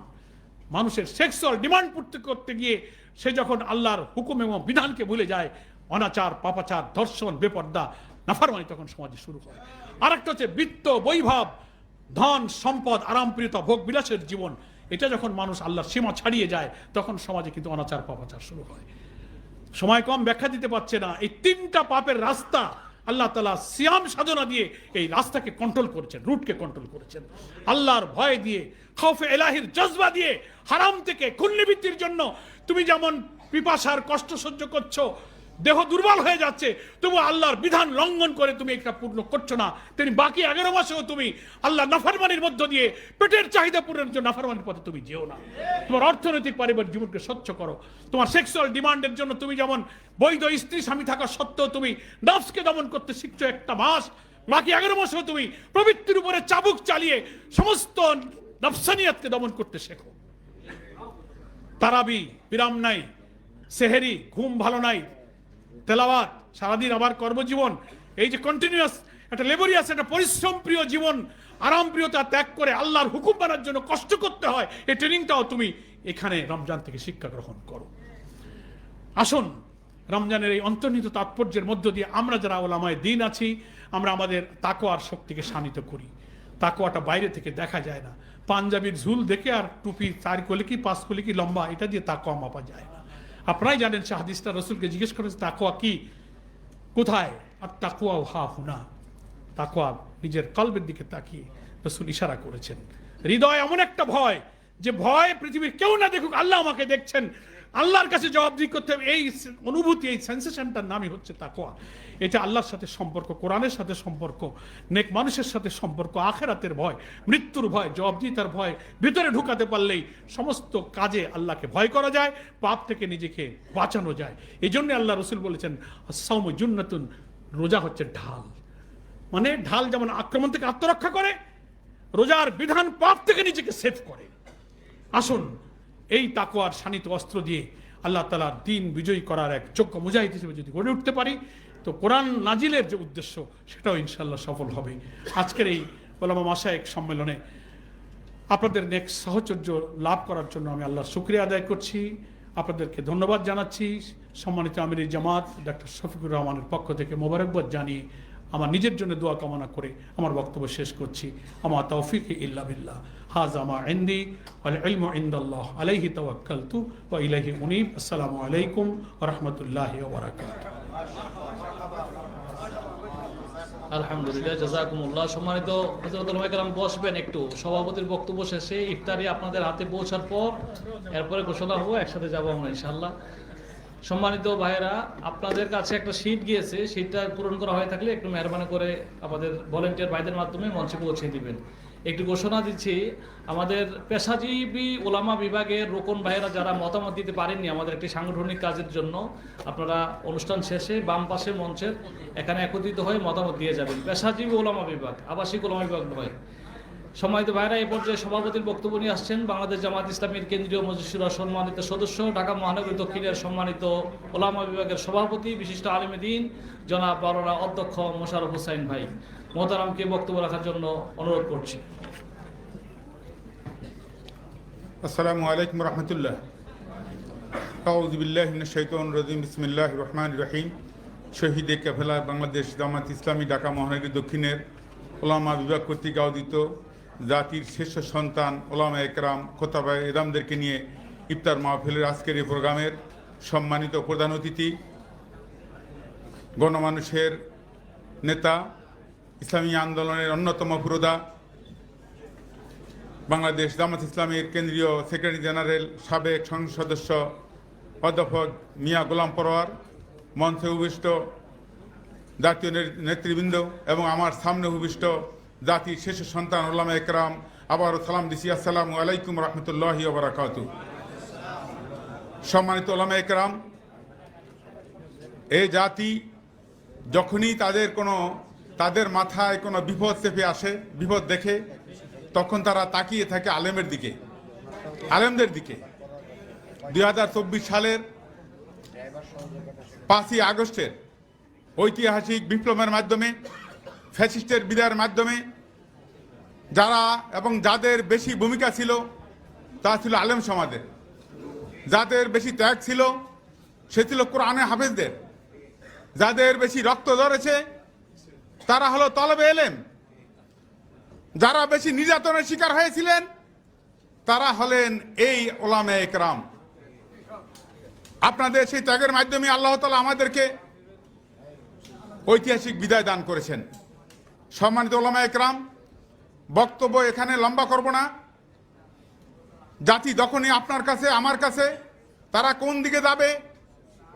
মানুষের সেক্সুয়াল ডিমান্ড পূর্তি করতে গিয়ে সে যখন আল্লাহর হুকুম এবং বিধানকে ভুলে যায়, অনাচার, পাপাচার, ধর্ষণ, বেপর্দা, নাফরমানি তখন সমাজে শুরু করে। আরেকটা হচ্ছে বিত্ত, বৈভব, ধন সম্পদ, আরামপ্রিয়তা, ভোগ বিলাসের জীবন। এটা যখন মানুষ আল্লাহর সীমা ছাড়িয়ে যায়, তখন সমাজে কিন্তু অনাচার, পাপাচার শুরু হয়। সময় কম, ব্যাখ্যা দিতে পারছে না। এই 3টা পাপের রাস্তা আল্লাহ তাআলা সিয়াম সাধনা দিয়ে এই রাস্তাকে কন্ট্রোল করেছেন, রুটকে কন্ট্রোল করেছেন। আল্লাহর ভয় দিয়ে, খাউফে ইলাহির জজবা দিয়ে, হারাম থেকে, ক্ষুণ্ণবৃত্তির জন্য তুমি যেমন পিপাসার কষ্ট সহ্য করছো, দেহ দুর্বল হয়ে যাচ্ছে, তবু আল্লাহর বিধান লঙ্ঘন করে তুমি এটা পূর্ণ করছো না, তিনি বাকি 11 মাসেও তুমি আল্লাহ নাফরমানির মধ্য দিয়ে পেটের চাহিদা পূরণের জন্য নাফরমানির পথে তুমি যেও না। তোমার অর্থনৈতিক পারিবারিক জীবনকে স্বচ্ছ করো। তোমার সেক্সুয়াল ডিমান্ডের জন্য তুমি যেমন বৈধ স্ত্রী স্বামী থাকা সত্ত্বেও তুমি নফসকে দমন করতে শিখছো 1টা মাস, বাকি 11 মাসেও তুমি প্রবৃত্তির উপরে চাবুক চালিয়ে সমস্ত নফসানিয়াতকে দমন করতে শেখো। তারাবি বিরাম নাই, সেহেরি ঘুম ভালো নাই, তেলাওয়াত, সারাদিন আবার কর্মজীবন, এই যে কন্টিনিউয়াস একটা লেবরিয়াস, একটা পরিশ্রম প্রিয় জীবন, আরাম প্রিয়তা ত্যাগ করে আল্লাহর হুকুম মানার জন্য কষ্ট করতে হয়, এই ট্রেনিংটাও তুমি এখানে রমজান থেকে শিক্ষা গ্রহণ করো। আসুন রমজানের এই অন্তর্নিহিত তাৎপর্যের মধ্য দিয়ে আমরা যারা উলামায়ে দ্বীন আছি, আমরা আমাদের তাকওয়ার শক্তিকে শানিত করি। তাকওয়াটা বাইরে থেকে দেখা যায় না। পাঞ্জাবির ঝুল দেখে আর টুপি 4 কলি কি 5 কলি কি লম্বা, এটা দিয়ে তাকওয়া মাপা যায় না। আপনারাই জানেন, সে হাদিসটা রসুলকে জিজ্ঞেস করেছে তাকওয়া কি, কোথায়? আর তাকওয়া হা হুনা, তাকওয়া নিজের কলবের দিকে তাকিয়ে রসুল ইশারা করেছেন। হৃদয় এমন একটা ভয়, যে ভয় পৃথিবীর কেউ না দেখুক, আল্লাহ আমাকে দেখছেন, আল্লাহর কাছে জবাবদিহি করতে হবে। এই অনুভূতি, এই সেন্সেশনটার নামই হচ্ছে তাকওয়া। এটা আল্লাহর সাথে সম্পর্ক, কোরআনের সাথে সম্পর্ক, নেক মানুষের সাথে সম্পর্ক, আখেরাতের ভয়, মৃত্যুর ভয়, জবাবদিহিতার ভয় ভিতরে ঢুকাতে পারলেই সমস্ত কাজে আল্লাহকে ভয় করা যায়, পাপ থেকে নিজেকে বাঁচানো যায়। এই জন্য আল্লাহ রসুল বলেছেন আস-সাওমু জুন্নাতুন, রোজা হচ্ছে ঢাল। মানে ঢাল যেমন আক্রমণ থেকে আত্মরক্ষা করে, রোজার বিধান পাপ থেকে নিজেকে সেভ করে। আসুন এই তাকওয়ার শানিত অস্ত্র দিয়ে আল্লাহ তাআলার দ্বীন বিজয়ী করার এক যোগ্য মুজাহিদ হিসেবে যদি গড়ে উঠতে পারি, তো কোরআন নাজিলের যে উদ্দেশ্য সেটাও ইনশাআল্লাহ সফল হবে। আজকের এই উলামা মাশায়েখ সম্মেলনে আপনাদের নেক সাহচর্য লাভ করার জন্য আমি আল্লাহর শুকরিয়া আদায় করছি, আপনাদেরকে ধন্যবাদ জানাচ্ছি। সম্মানিত আমির জামাত ডক্টর শফিকুর রহমানের পক্ষ থেকে মোবারকবাদ জানিয়ে আমার নিজের জন্য দোয়া কামনা করে আমার বক্তব্য শেষ করছি। আমা তৌফিক ইল্লা বিল্লাহ, হাযা মা ইনদি ওয়াল ইলমু ইনদাল্লাহ, আলাইহি তাওয়াক্কালতু ওয়া ইলাইহি উনীব। আসসালামু আলাইকুম ওয়া রাহমাতুল্লাহি ওয়া বারাকাতুহু। আলহামদুলিল্লাহ, জাযাকুমুল্লাহ। সম্মানিত হযরত উলামায়ে কেরাম বসবেন একটু। সভাপতির বক্তব্য শেষে ইফতারি আপনাদের হাতে পৌঁছার পর এরপরে ঘোষণা হবো, একসাথে যাবো আমরা ইনশাআল্লাহ। সম্মানিত ভাইয়েরা, আপনাদের কাছে একটা শীট গিয়েছে, শীটটা পূরণ করা হয়ে থাকলে একটু মেহরবানি করে আমাদের ভলেন্টিয়ার ভাইদের মাধ্যমে মঞ্চে পৌঁছে দিবেন। একটি ঘোষণা দিচ্ছি, আমাদের পেশাজীবী ওলামা বিভাগের রোকন ভাইয়েরা যারা মতামত দিতে পারেননি আমাদের একটি সাংগঠনিক কাজের জন্য, আপনারা অনুষ্ঠান শেষে বাম পাশে মঞ্চের এখানে একত্রিত হয়ে মতামত দিয়ে যাবেন। পেশাজীবী ওলামা বিভাগ, আবাসিক ওলামা বিভাগ নয়। সম্মানিত ভাইরা, এ পর্যায়ে সভাপতির বক্তব্য নিয়ে আসছেন বাংলাদেশ জামাত ইসলামীর কেন্দ্রীয় মজলিসুরার সম্মানিত সদস্য, ঢাকা মহানগরী দক্ষিণের সম্মানিত ওলামা বিভাগের সভাপতি, বিশিষ্ট আলেম দ্বীন জনাব মাওলানা অধ্যক্ষ মোশাররফ হোসাইন ভাই। মোহতারামকে বক্তব্য রাখার জন্য অনুরোধ করছি। আসসালামু আলাইকুম রহমতুল্লাহ। আউযু বিল্লাহি মিনাশ শাইতানির রাজিম। বিসমিল্লাহির রহমানির রহিম। শহীদে কাফেলা বাংলাদেশ জামাত ইসলামী ঢাকা মহানগরী দক্ষিণের ওলামা বিভাগ কর্তৃক আয়োজিত জাতির শ্রেষ্ঠ সন্তান ওলামা একরাম খোতাবায়ে ইরামদেরকে নিয়ে ইফতার মাহফিলের আজকের এই প্রোগ্রামের সম্মানিত প্রধান অতিথি, গণমানুষের নেতা, ইসলামী আন্দোলনের অন্যতম পুরোধা, বাংলাদেশ জামাত ইসলামীর কেন্দ্রীয় সেক্রেটারি জেনারেল সাবেক সংসদ সদস্য অধ্যাপক মিয়া গোলাম পরোয়ার, মঞ্চে উপবিষ্ট জাতীয় নেতৃবৃন্দ এবং আমার সামনে উপবিষ্ট জাতির শ্রেষ্ঠ সন্তান ওলামা একরাম, আবারও সালাম দিছি, আসসালামু আলাইকুম রহমতুল্লাহি ওয়া বারাকাতুহু। সম্মানিত ওলামা একরাম, এই জাতি যখনই তাদের মাথায় কোনো বিপদ চেপে আসে, বিপদ দেখে, তখন তারা তাকিয়ে থাকে আলেমের দিকে, আলেমদের দিকে। 2024 সালের 5ই আগস্টের ঐতিহাসিক বিপ্লবের মাধ্যমে, ফ্যাসিস্টের বিদায়ের মাধ্যমে যারা এবং যাদের বেশি ভূমিকা ছিল তা ছিল আলেম সমাজের, যাদের বেশি ত্যাগ ছিল সে ছিল কোরআনে হাফেজদের, যাদের বেশি রক্ত ঝরেছে তারা হলো তলবে এলেম, যারা বেশি নির্যাতনের শিকার হয়েছিলেন তারা হলেন এই ওলামা একরাম। আপনাদের সেই ত্যাগের মাধ্যমে আল্লাহ তাআলা আমাদেরকে ঐতিহাসিক বিদায় দান করেছেন। সম্মানিত ওলামা একরাম, বক্তব্য এখানে লম্বা করব না। জাতি যখনই আপনার কাছে, আমার কাছে, তারা কোন দিকে যাবে,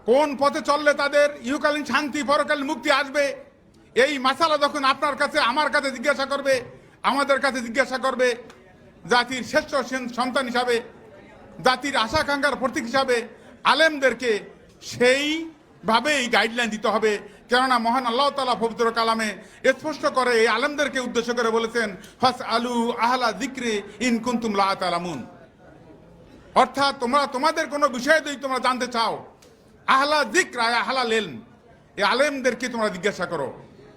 কোন পথে চললে তাদের ইহকালীন শান্তি পরকালীন মুক্তি আসবে, এই মাসালা যখন আপনার কাছে, আমার কাছে জিজ্ঞাসা করবে, আমাদের কাছে জিজ্ঞাসা করবে, জাতির শ্রেষ্ঠ সন্তান হিসাবে, জাতির আশাকাঙ্ক্ষার প্রতীক হিসাবে আলেমদেরকে সেইভাবেই গাইডলাইন দিতে হবে। কেননা মহান আল্লাহ তাআলা পবিত্র কালামে স্পষ্ট করে এই আলেমদেরকে উদ্দেশ্য করে বলেছেন, ফাস আলু আহলা যিকরি ইন কুনতুম লা তা'লামুন। অর্থাৎ তোমাদের কোনো বিষয় যদি তোমরা জানতে চাও, আহলা যিকর আহলা ইলম, এই আলেমদেরকে তোমরা জিজ্ঞাসা করো।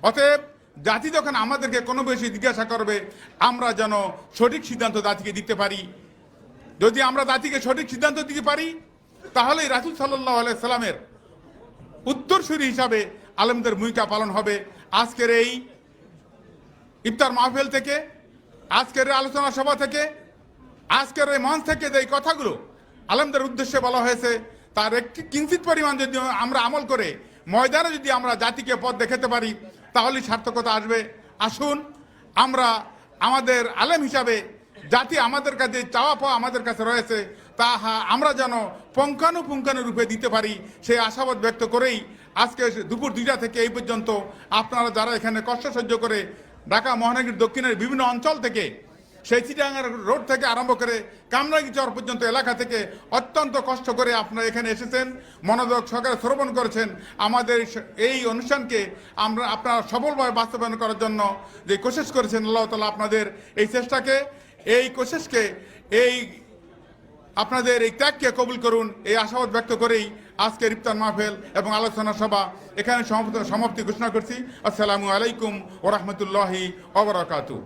অতএব জাতি যখন আমাদেরকে কোনো বিষয়ে জিজ্ঞাসা করবে, আমরা যেন সঠিক সিদ্ধান্ত জাতিকে দিতে পারি। যদি আমরা জাতিকে সঠিক সিদ্ধান্ত দিতে পারি, তাহলে রাসূল সাল্লাল্লাহু আলাইহি সাল্লামের উত্তরসূরি হিসাবে আলেমদের ভূমিকা পালন হবে। আজকের এই ইফতার মাহফিল থেকে, আজকের এই আলোচনা সভা থেকে, আজকের এই মঞ্চ থেকে যে কথাগুলো আলেমদের উদ্দেশ্যে বলা হয়েছে, তার একটি কিঞ্চিত পরিমাণ যদি আমরা আমল করে ময়দানে যদি আমরা জাতিকে পথ দেখাতে পারি, তাহলেই সার্থকতা আসবে। আসুন আমরা আমাদের আলেম হিসাবে জাতি আমাদের কাছে চাওয়া পাওয়া আমাদের কাছে রয়েছে, তা আমরা যেন পুঙ্খানুপুঙ্খানু রূপে দিতে পারি, সেই আশাবাদ ব্যক্ত করেই আজকে দুপুর 2টা থেকে এই পর্যন্ত আপনারা যারা এখানে কষ্ট সহ্য করে ঢাকা মহানগরীর দক্ষিণের বিভিন্ন অঞ্চল থেকে, সেই চিটাগাং রোড থেকে আরম্ভ করে কামরাঙ্গী চর পর্যন্ত এলাকা থেকে অত্যন্ত কষ্ট করে আপনারা এখানে এসেছেন, মনোযোগ সহকারে শ্রবণ করেছেন। আমাদের এই অনুষ্ঠানকে আপনারা সফলভাবে বাস্তবায়ন করার জন্য যে কোশিশ করেছেন, আল্লাহ তাআলা আপনাদের এই চেষ্টাকে, এই কোশিশকে, এই আপনাদের এই ত্যাগকে কবুল করুন, এই আশাবাদ ব্যক্ত করেই আজকের ইফতার মাহফিল এবং আলোচনা সভা এখানে সমাপ্তি ঘোষণা করছি। আসসালামু আলাইকুম ওয়া রাহমাতুল্লাহি ওয়া বারাকাতুহু।